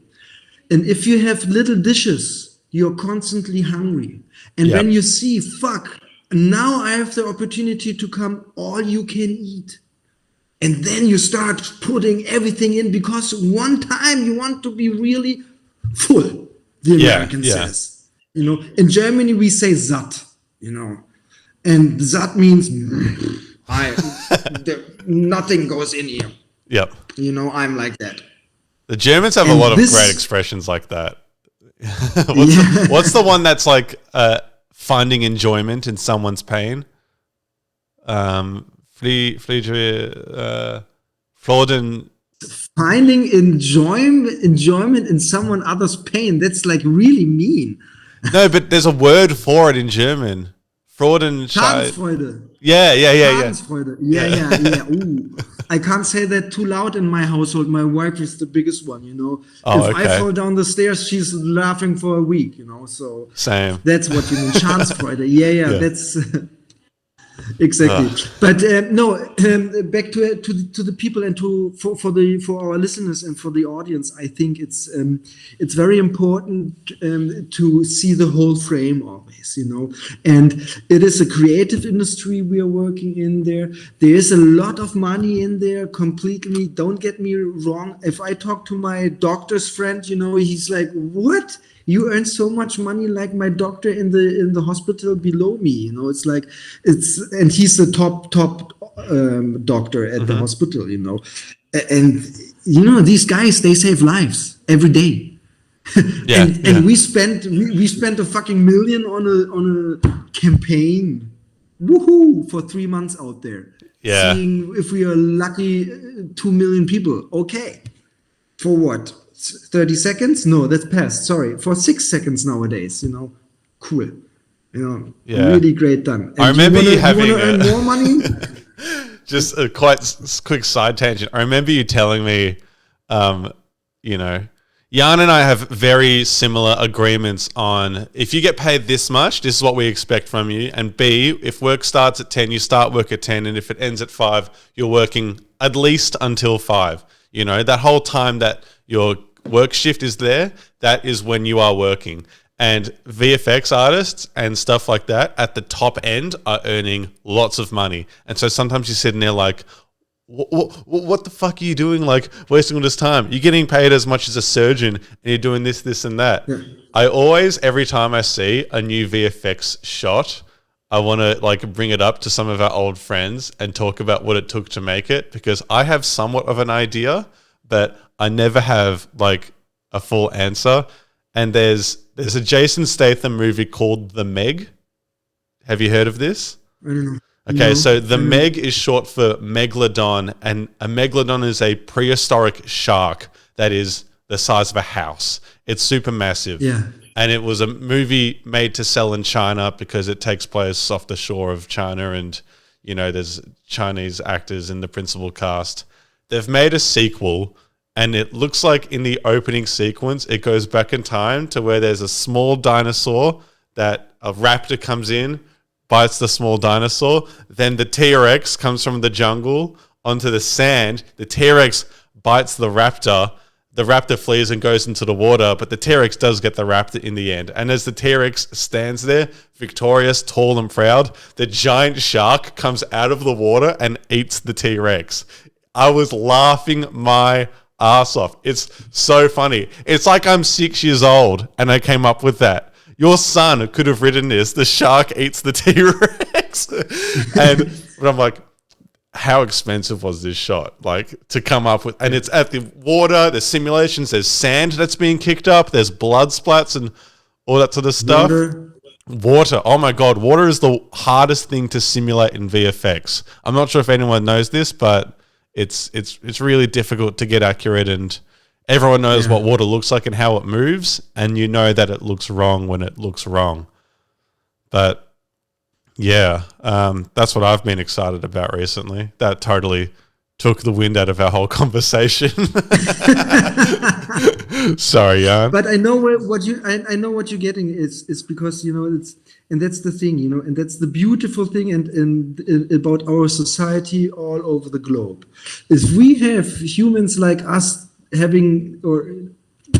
And if you have little dishes, you're constantly hungry. And when you see, fuck, now I have the opportunity to come all you can eat. And then you start putting everything in, because one time you want to be really full, the American says. You know, in Germany we say satt, you know. And satt means nothing goes in here. Yep. You know, I'm like that. The Germans have a lot of great expressions like that. What's the one that's like finding enjoyment in someone's pain? Finding enjoyment in someone else's pain. That's like really mean. No, but there's a word for it in German. Freudenscheid. Schadenfreude. Yeah. Schadenfreude. Yeah. Ooh. I can't say that too loud in my household. My wife is the biggest one, you know. Oh, if okay. I fall down the stairs, she's laughing for a week, you know. So Same. that's what you mean. Schadenfreude. Yeah. That's exactly. But no, back to the people and for our listeners and for the audience. I think it's very important to see the whole frame always, you know. And it is a creative industry we are working in there. There is a lot of money in there. Completely. Don't get me wrong. If I talk to my doctor's friend, you know, he's like, "What? You earn so much money like my doctor in the hospital below me, you know." It's like and he's the top doctor at the hospital, you know. And you know, these guys, they save lives every day. And we spent a fucking million on a campaign, woohoo, for 3 months out there. Yeah. Seeing if we are lucky, 2 million people. Okay, for what? 30 seconds? No, that's past. Sorry, for 6 seconds nowadays. You know, cool. You know, really great done. And I remember you wanna earn more money. Just a quick side tangent. I remember you telling me, you know, Jan and I have very similar agreements on if you get paid this much, this is what we expect from you. And B, if work starts at 10, you start work at 10. And if it ends at 5, you're working at least until 5. You know, that whole time that your work shift is there, that is when you are working. And VFX artists and stuff like that at the top end are earning lots of money. And so sometimes you're sitting there like, what the fuck are you doing? Like, wasting all this time. You're getting paid as much as a surgeon and you're doing this and that. Yeah. I always, every time I see a new VFX shot, I want to like bring it up to some of our old friends and talk about what it took to make it, because I have somewhat of an idea, but I never have like a full answer. And there's a Jason Statham movie called The Meg. Have you heard of this? I don't know. Okay, No. so the Meg is short for megalodon, and a megalodon is a prehistoric shark that is the size of a house. It's super massive. Yeah. And it was a movie made to sell in China because it takes place off the shore of China, and, you know, there's Chinese actors in the principal cast. They've made a sequel, and it looks like in the opening sequence, it goes back in time to where there's a small dinosaur that a raptor comes in, bites the small dinosaur. Then the T-Rex comes from the jungle onto the sand. The T-Rex bites the raptor. The raptor flees and goes into the water, but the T-Rex does get the raptor in the end. And as the T-Rex stands there, victorious, tall and proud, the giant shark comes out of the water and eats the T-Rex. I was laughing my ass off. It's so funny. It's like I'm 6 years old and I came up with that. Your son could have written this. The shark eats the T-Rex. But I'm like, how expensive was this shot? Like, to come up with, and it's at the water, there's simulations, there's sand that's being kicked up, there's blood splats and all that sort of stuff. Water. Oh my God. Water is the hardest thing to simulate in VFX. I'm not sure if anyone knows this, but it's really difficult to get accurate, and everyone knows what water looks like and how it moves, and you know that it looks wrong when it looks wrong. But yeah, that's what I've been excited about recently. That totally took the wind out of our whole conversation. Sorry, Jan. But I know I know what you're getting is because, you know, and that's the thing, you know, and that's the beautiful thing and about our society all over the globe. Is we have humans like us having, or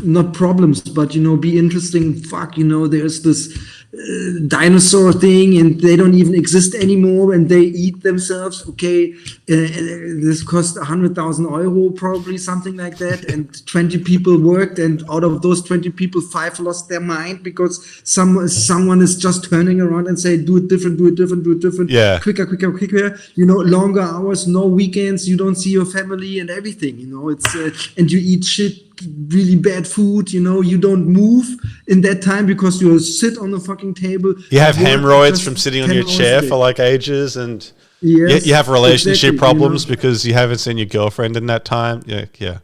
not problems, but, you know, be interesting. Fuck, you know, there's this dinosaur thing and they don't even exist anymore and they eat themselves. Okay, this cost 100,000 euro, probably something like that. And 20 people worked, and out of those 20 people, 5 lost their mind because someone is just turning around and say, do it different. Yeah. Quicker. You know, longer hours, no weekends. You don't see your family and everything. You know, it's and you eat shit, really bad food. You know, you don't move in that time because you sit on the fucking table. You have hemorrhoids from sitting on your chair for like ages, and yes, you have relationship exactly, problems, you know, because you haven't seen your girlfriend in that time. Yeah.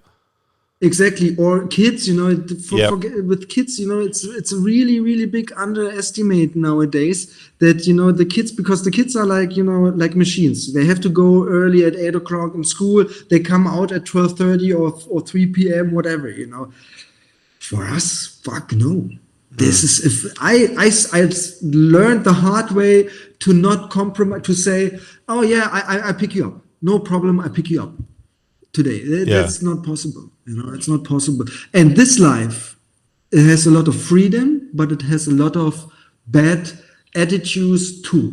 Exactly, or kids, Yep. with kids, it's a really, really big underestimate nowadays that the kids, because the kids are like like machines. They have to go early at 8 o'clock in school. They come out at 12:30 or 3 p.m. whatever. For us, fuck no. This is if I learned the hard way to not compromise, to say, oh yeah, I pick you up, no problem, I pick you up today. Yeah. That's not possible. It's not possible. And this life, it has a lot of freedom, but it has a lot of bad attitudes too.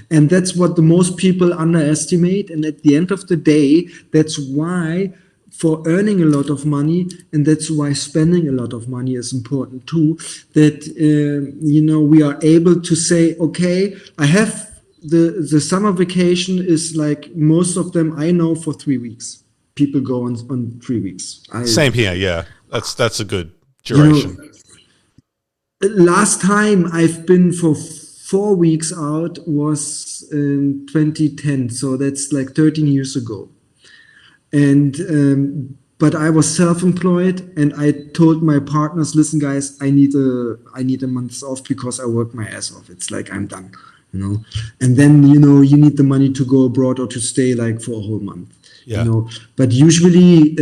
And that's what the most people underestimate. And at the end of the day, that's why for earning a lot of money, and that's why spending a lot of money is important too, that we are able to say, okay, I have the summer vacation is like most of them I know for 3 weeks. People go on 3 weeks. Same here. Yeah. That's a good You know, duration. last time I've been for 4 weeks out was in 2010, so that's like 13 years ago. And but I was self-employed, and I told my partners, "Listen, guys, I need a month off because I work my ass off. It's like I'm done." And then you need the money to go abroad or to stay like for a whole month. Yeah. But usually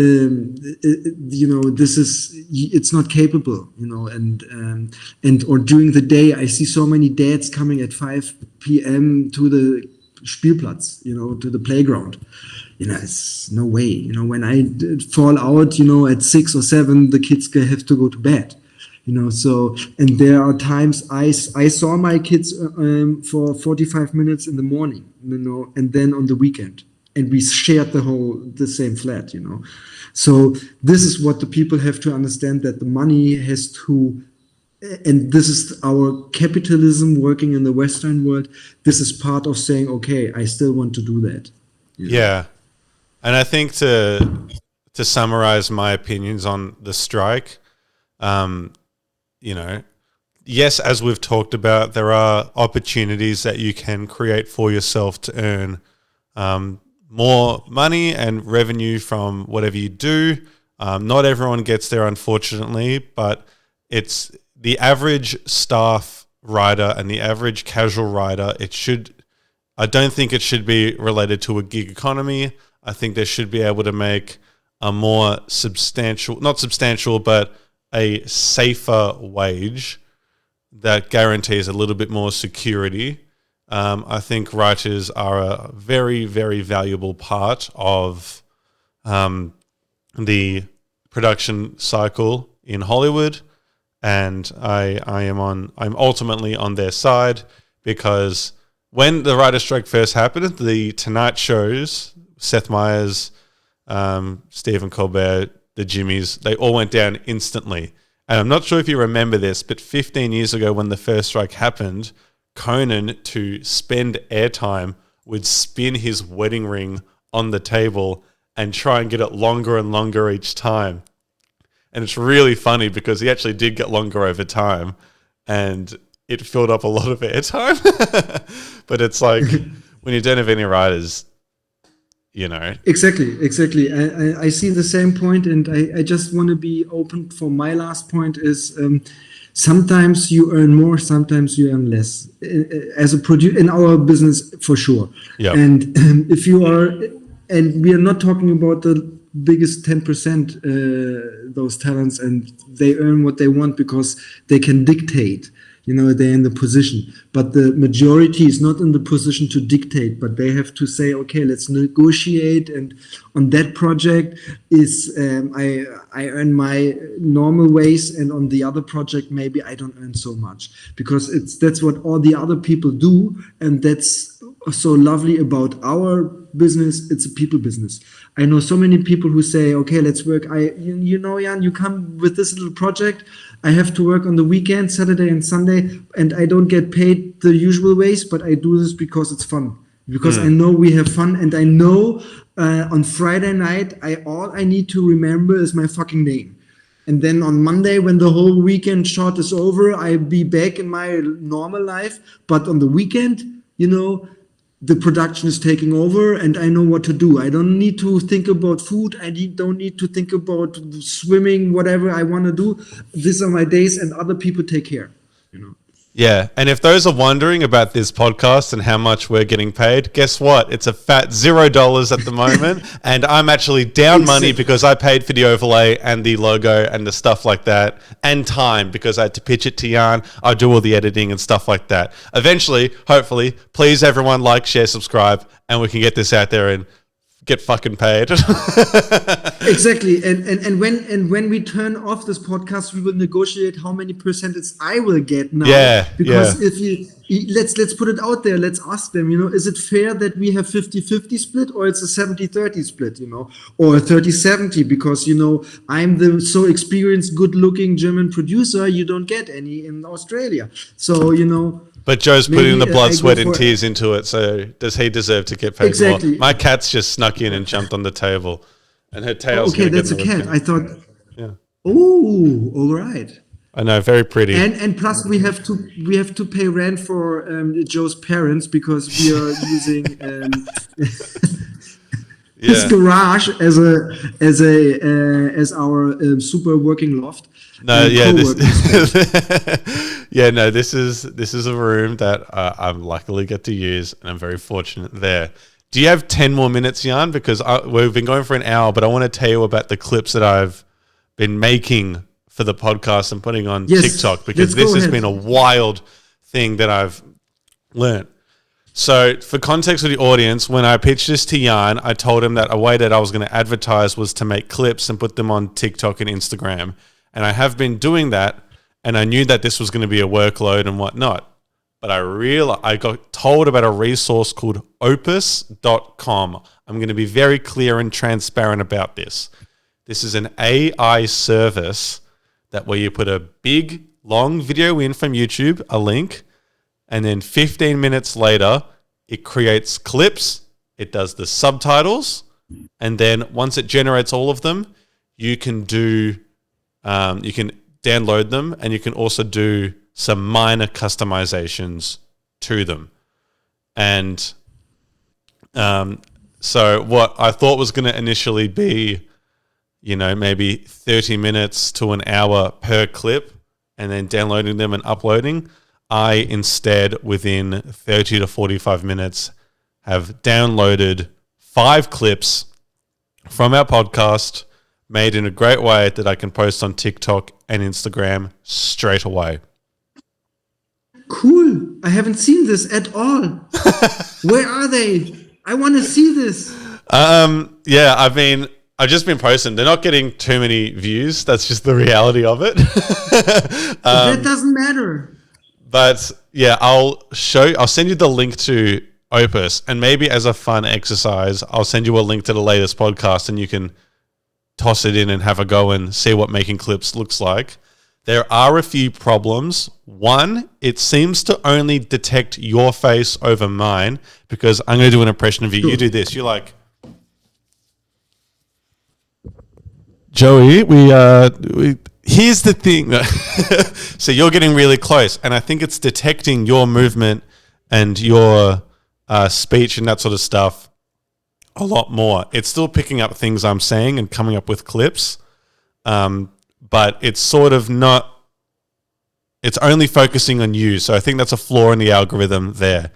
this is, it's not capable, and or during the day I see so many dads coming at 5 p.m. to the Spielplatz, to the playground. It's no way. When I fall out, at 6 or 7, the kids have to go to bed. So, and there are times I saw my kids for 45 minutes in the morning, and then on the weekend, and we shared the same flat, So this is what the people have to understand, that the money has to, and this is our capitalism working in the Western world. This is part of saying, okay, I still want to do that. Yeah. And I think to summarize my opinions on the strike, yes, as we've talked about, there are opportunities that you can create for yourself to earn more money and revenue from whatever you do. Not everyone gets there, unfortunately, but it's the average staff rider and the average casual rider. I don't think it should be related to a gig economy. I think they should be able to make a more not substantial, but a safer wage that guarantees a little bit more security. I think writers are a very, very valuable part of the production cycle in Hollywood, and I'm ultimately on their side, because when the writer's strike first happened, the Tonight shows, Seth Meyers, Stephen Colbert, the Jimmys, they all went down instantly. And I'm not sure if you remember this, but 15 years ago when the first strike happened, Conan, to spend airtime, would spin his wedding ring on the table and try and get it longer and longer each time. And it's really funny because he actually did get longer over time, and it filled up a lot of airtime. But it's like, when you don't have any writers, Exactly. I see the same point, and I just want to be open for my last point is sometimes you earn more, sometimes you earn less. As a producer in our business, for sure. Yeah. And if you are, and we are not talking about the biggest 10%, those talents, and they earn what they want because they can dictate. They're in the position, but the majority is not in the position to dictate, but they have to say, okay, let's negotiate. And on that project is I earn my normal ways, and on the other project maybe I don't earn so much, because that's what all the other people do, and that's so lovely about our business. It's a people business. I know so many people who say, okay, let's work. Jan, you come with this little project. I have to work on the weekend, Saturday and Sunday, and I don't get paid the usual ways, but I do this because it's fun. Because I know we have fun, and I know on Friday night, all I need to remember is my fucking name. And then on Monday, when the whole weekend shot is over, I'll be back in my normal life. But on the weekend, the production is taking over and I know what to do. I don't need to think about food. Don't need to think about swimming, whatever I want to do. These are my days and other people take care, you know. Yeah, and if those are wondering about this podcast and how much we're getting paid, guess what? It's a fat $0 at the moment, and I'm actually down money because I paid for the overlay and the logo and the stuff like that, and time because I had to pitch it to Jan. I do all the editing and stuff like that. Eventually, hopefully, please everyone like, share, subscribe, and we can get this out there and get fucking paid. Exactly. And when we turn off this podcast, we will negotiate how many percentage I will get now. Yeah. Because if let's put it out there, let's ask them, you know, is it fair that we have 50-50 split or it's a 70-30 split, you know, or a 30-70 because, you know, I'm the so experienced, good looking German producer, you don't get any in Australia. So, you know, but Joe's putting the blood, I sweat, go and for- tears into it, so does he deserve to get paid Exactly. more? My cat's just snuck in and jumped on the table, and her tail's okay, gonna that's a get in the cat. webcam. I thought, Yeah, oh, all right. I know, very pretty. And plus we have to pay rent for Joe's parents because we are using his Yeah. garage as our super working loft. No, and yeah, co-working space. this is a room that I luckily get to use, and I'm very fortunate there. Do you have 10 more minutes, Jan? Because we've been going for an hour, but I want to tell you about the clips that I've been making for the podcast and putting on Yes, TikTok, because let's go this has ahead. been a wild thing that I've learned. So for context of the audience, when I pitched this to Jan, I told him that a way that I was going to advertise was to make clips and put them on TikTok and Instagram. And I have been doing that, and I knew that this was going to be a workload and whatnot. But I got told about a resource called opus.com. I'm going to be very clear and transparent about this. This is an AI service that where you put a big, long video in from YouTube, a link, and then 15 minutes later, it creates clips, it does the subtitles, and then once it generates all of them, you can download them, and you can also do some minor customizations to them. And so what I thought was going to initially be, you know, maybe 30 minutes to an hour per clip, and then downloading them and uploading, I instead, within 30 to 45 minutes, have downloaded 5 clips from our podcast, made in a great way that I can post on TikTok and Instagram straight away. Cool. I haven't seen this at all. Where are they? I want to see this. Yeah, I've just been posting. They're not getting too many views. That's just the reality of it. That doesn't matter. But yeah, I'll send you the link to Opus, and maybe as a fun exercise, I'll send you a link to the latest podcast, and you can toss it in and have a go and see what making clips looks like. There are a few problems. One, it seems to only detect your face over mine, because I'm going to do an impression of you. You do this. You're like, Joey, here's the thing. So you're getting really close, and I think it's detecting your movement and your speech and that sort of stuff a lot more. It's still picking up things I'm saying and coming up with clips, but it's sort of not. It's only focusing on you, so I think that's a flaw in the algorithm there.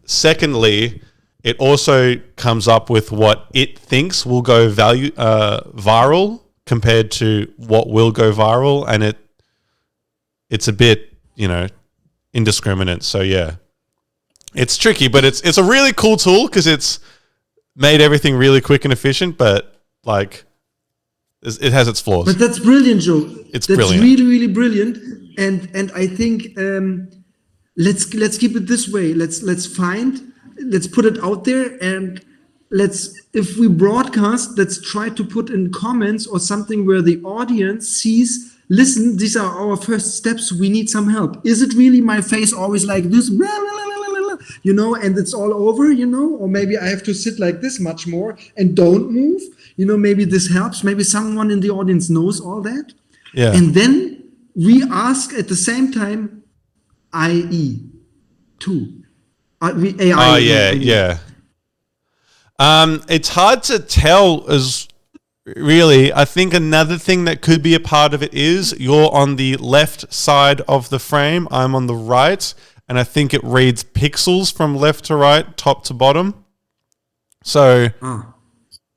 Secondly, it also comes up with what it thinks will go viral compared to what will go viral, and it's a bit, indiscriminate. So yeah, it's tricky, but it's a really cool tool because it's made everything really quick and efficient, but like it has its flaws. But that's brilliant, Joe. It's that's brilliant. Really, really brilliant. And I think let's keep it this way. Let's put it out there, and if we broadcast, let's try to put in comments or something where the audience sees, listen, these are our first steps, we need some help. Is it really my face always like this, and it's all over, or maybe I have to sit like this much more and don't move, maybe this helps, maybe someone in the audience knows all that. Yeah. And then we ask at the same time, i.e., 2. AI. Oh yeah, yeah. It's hard to tell as really. I think another thing that could be a part of it is you're on the left side of the frame. I'm on the right, and I think it reads pixels from left to right, top to bottom. So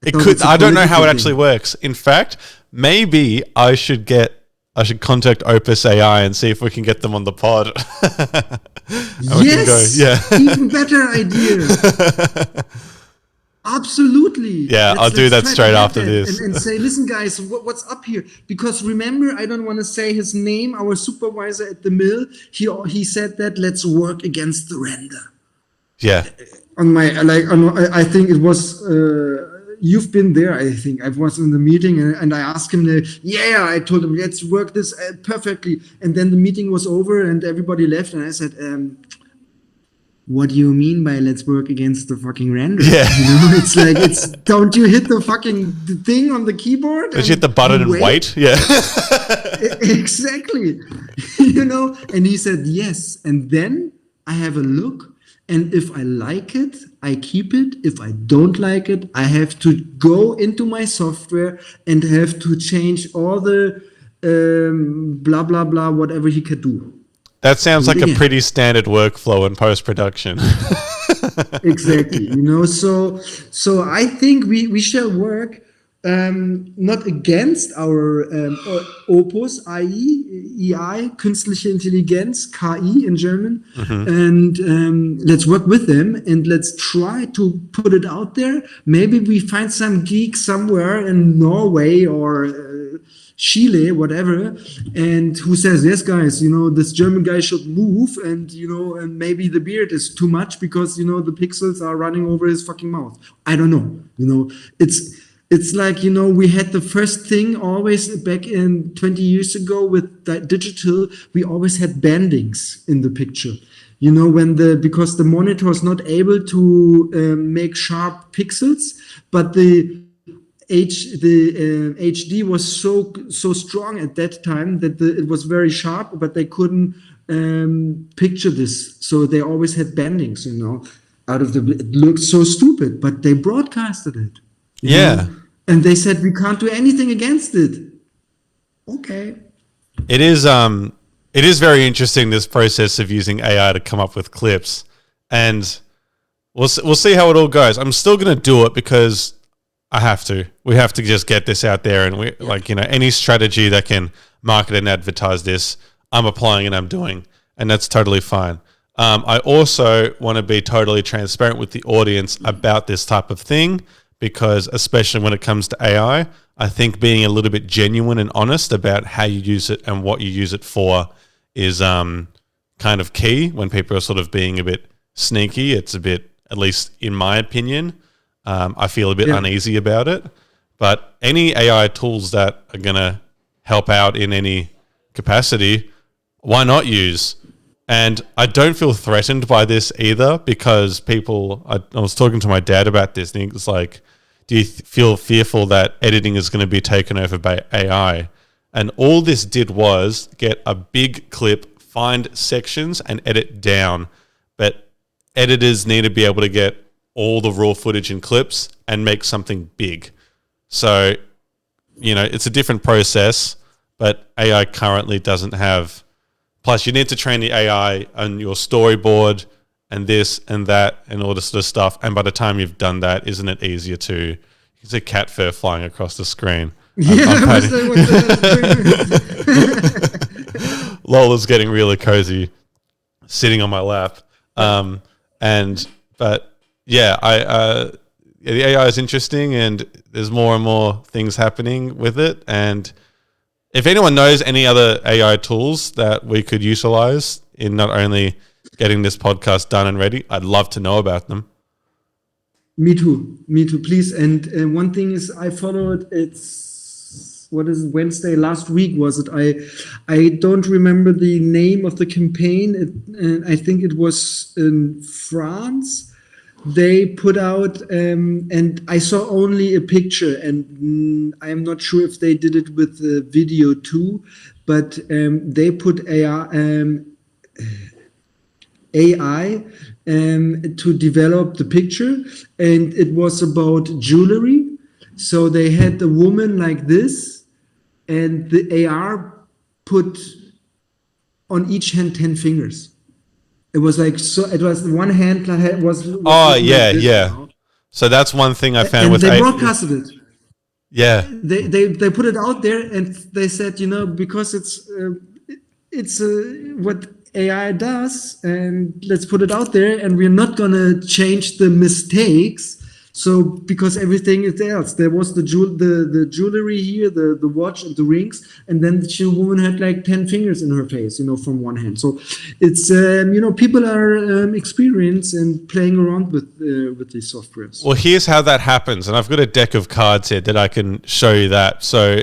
it could. I don't know how it actually works. In fact, maybe I should contact Opus AI and see if we can get them on the pod. Yes, even better idea. Absolutely. Yeah, I'll do that straight after this. And say, listen, guys, what's up here? Because remember, I don't want to say his name. Our supervisor at the mill, he said that let's work against the render. Yeah. I think it was. You've been there, I think. I was in the meeting and I asked him, I told him, let's work this perfectly. And then the meeting was over and everybody left. And I said, what do you mean by let's work against the fucking render? Yeah. It's like, don't you hit the fucking thing on the keyboard? Just hit the button and wait? Yeah. Exactly. And he said, yes. And then I have a look. And if I like it, I keep it. If I don't like it, I have to go into my software and have to change all the blah, blah, blah, whatever he could do. That sounds like a pretty standard workflow in post-production. Exactly. So I think we shall work not against our Opus, i.e. EI, Künstliche Intelligenz, KI in German, and let's work with them and let's try to put it out there. Maybe we find some geek somewhere in Norway or Chile, whatever, and who says, yes, guys, this German guy should move, and and maybe the beard is too much because the pixels are running over his fucking mouth. I don't know. It's like, we had the first thing always back in 20 years ago with digital, we always had bandings in the picture. Because the monitor is not able to make sharp pixels, but the HD was so strong at that time that it was very sharp, but they couldn't picture this. So they always had bandings, out of it looked so stupid, but they broadcasted it. Yeah. And they said, we can't do anything against it. Okay. It is very interesting, this process of using AI to come up with clips. And we'll see how it all goes. I'm still going to do it because I have to. We have to just get this out there. And any strategy that can market and advertise this, I'm applying and I'm doing. And that's totally fine. I also want to be totally transparent with the audience about this type of thing, because especially when it comes to AI, I think being a little bit genuine and honest about how you use it and what you use it for is kind of key. When people are sort of being a bit sneaky, it's a bit, at least in my opinion, I feel a bit uneasy about it. But any AI tools that are going to help out in any capacity, why not use? And I don't feel threatened by this either, because I was talking to my dad about this, and he was like, do you feel fearful that editing is going to be taken over by AI? And all this did was get a big clip, find sections and edit down. But editors need to be able to get all the raw footage and clips and make something big. So, it's a different process, but AI currently doesn't have. Plus, you need to train the AI on your storyboard and this and that and all this sort of stuff. And by the time you've done that, isn't it easier to... You can see cat fur flying across the screen. Lola's getting really cozy, sitting on my lap. The AI is interesting, and there's more and more things happening with it. And if anyone knows any other AI tools that we could utilize in not only getting this podcast done and ready, I'd love to know about them. Me too, please. And one thing is, I followed, Wednesday last week was it? I don't remember the name of the campaign. I think it was in France. They put out, and I saw only a picture, and I'm not sure if they did it with the video too, but they put AI, AI to develop the picture, and it was about jewelry. So they had a woman like this, and the AR put on each hand 10 fingers. It was like, so it was one hand was Oh, looking yeah, like this, yeah. you know? So that's one thing I found And with they broadcasted it. Yeah. They put it out there, and they said, you know, because it's what AI does, and let's put it out there, and we're not gonna change the mistakes. So because everything is else, there was the jewelry here, the watch and the rings, and then the woman had like 10 fingers in her face, you know, from one hand. So it's you know, people are experienced and playing around with these softwares. Well, here's how that happens, and I've got a deck of cards here that I can show you that. So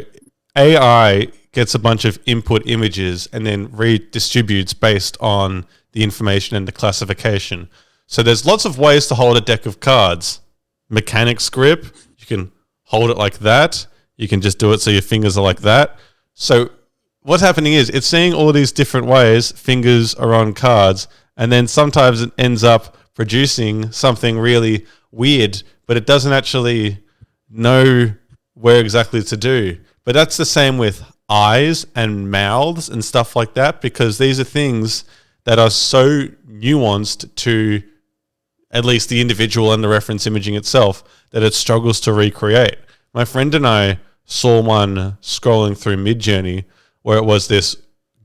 AI gets a bunch of input images and then redistributes based on the information and the classification. So there's lots of ways to hold a deck of cards. Mechanics grip, you can hold it like that. You can just do it so your fingers are like that. So what's happening is it's seeing all these different ways fingers are on cards, and then sometimes it ends up producing something really weird, but it doesn't actually know where exactly to do. But that's the same with eyes and mouths and stuff like that, because these are things that are so nuanced to at least the individual and the reference imaging itself that it struggles to recreate. My friend and I saw one scrolling through Midjourney where it was this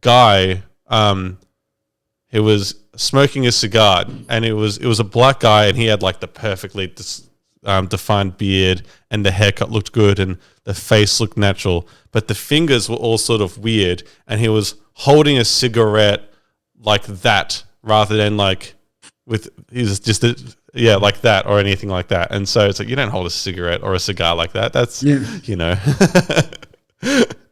guy who was smoking a cigar, and it was a black guy, and he had like the perfectly defined beard, and the haircut looked good, and the face looked natural, but the fingers were all sort of weird, and he was holding a cigarette like that rather than like with he's just like that or anything like that. And so it's like, you don't hold a cigarette or a cigar like that. That's you know.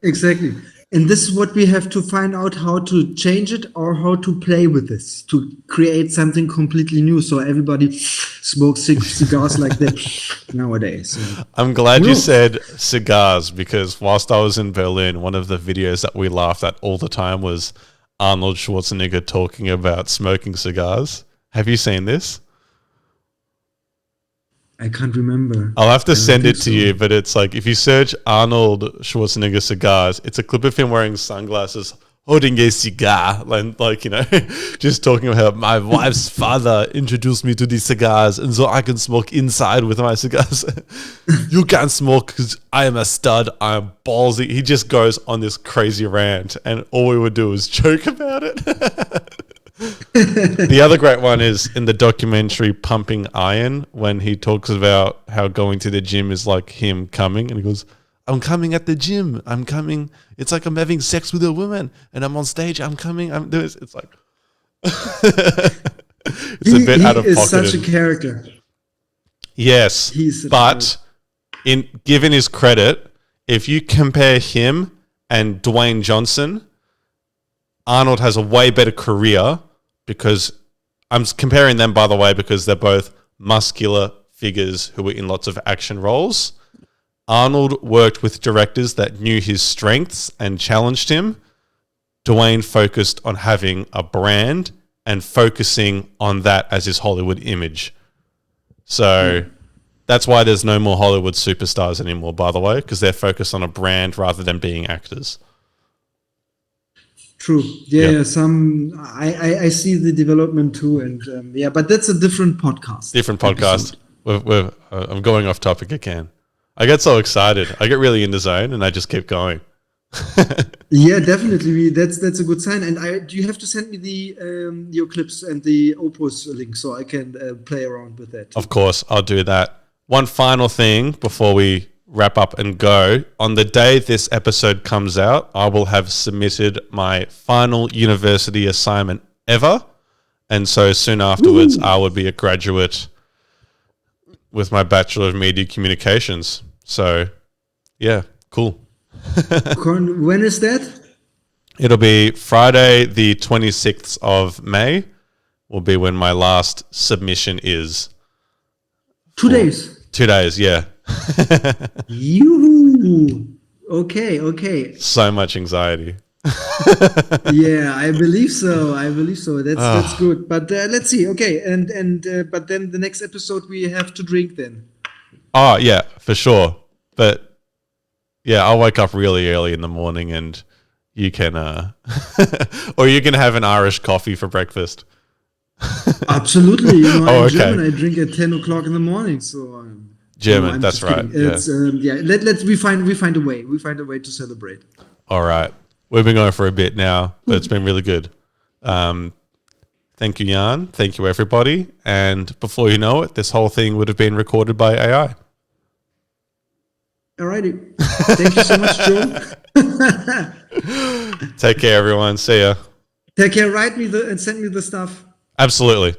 Exactly. And this is what we have to find out, how to change it or how to play with this to create something completely new. So everybody smokes cigars like that nowadays. So. I'm glad you said cigars, because whilst I was in Berlin, one of the videos that we laughed at all the time was Arnold Schwarzenegger talking about smoking cigars. Have you seen this? I can't remember. I'll have to send it to you, but it's like if you search Arnold Schwarzenegger cigars, it's a clip of him wearing sunglasses, holding a cigar, and like, you know, just talking about my wife's father introduced me to these cigars, and so I can smoke inside with my cigars. You can't smoke because I am a stud. I'm ballsy. He just goes on this crazy rant, and all we would do is joke about it. The other great one is in the documentary Pumping Iron, when he talks about how going to the gym is like him coming, and he goes, I'm coming at the gym. I'm coming. It's like I'm having sex with a woman, and I'm on stage. I'm coming. I'm doing this. It's like it's a bit out of pocket. He is such a character. Yes, but given his credit, if you compare him and Dwayne Johnson, Arnold has a way better career, because I'm comparing them, by the way, because they're both muscular figures who were in lots of action roles. Arnold worked with directors that knew his strengths and challenged him. Dwayne focused on having a brand and focusing on that as his Hollywood image. So that's why there's no more Hollywood superstars anymore, by the way, because they're focused on a brand rather than being actors. True. Yeah. Some I see the development too, and but that's a different podcast. Different podcast. I'm going off topic again. I get so excited. I get really in the zone, and I just keep going. Yeah, definitely. That's a good sign. And you have to send me the your clips and the Opus link so I can play around with that too. Of course, I'll do that. One final thing before we wrap up and go. On the day this episode comes out, I will have submitted my final university assignment ever. And so soon afterwards, I would be a graduate with my Bachelor of Media Communications. So, yeah, cool. When is that? It'll be Friday, the 26th of May, will be when my last submission is. 2 days. 2 days, yeah. Yoo-hoo. Okay. So much anxiety. Yeah, I believe so. I believe so. That's good. But let's see. Okay, and but then the next episode we have to drink then. Oh yeah, for sure. But yeah, I'll wake up really early in the morning, and you can, or you can have an Irish coffee for breakfast. Absolutely. You know, Oh, I'm okay. German. I drink at 10 o'clock in the morning. So German, no, I'm that's just right. kidding. Yeah. It's yeah. We find a way. We find a way to celebrate. All right. We've been going for a bit now, but it's been really good. Thank you, Jan. Thank you, everybody. And before you know it, this whole thing would have been recorded by AI. Alrighty. Thank you so much, Joe. Take care, everyone. See ya. Take care. Write me and send me the stuff. Absolutely.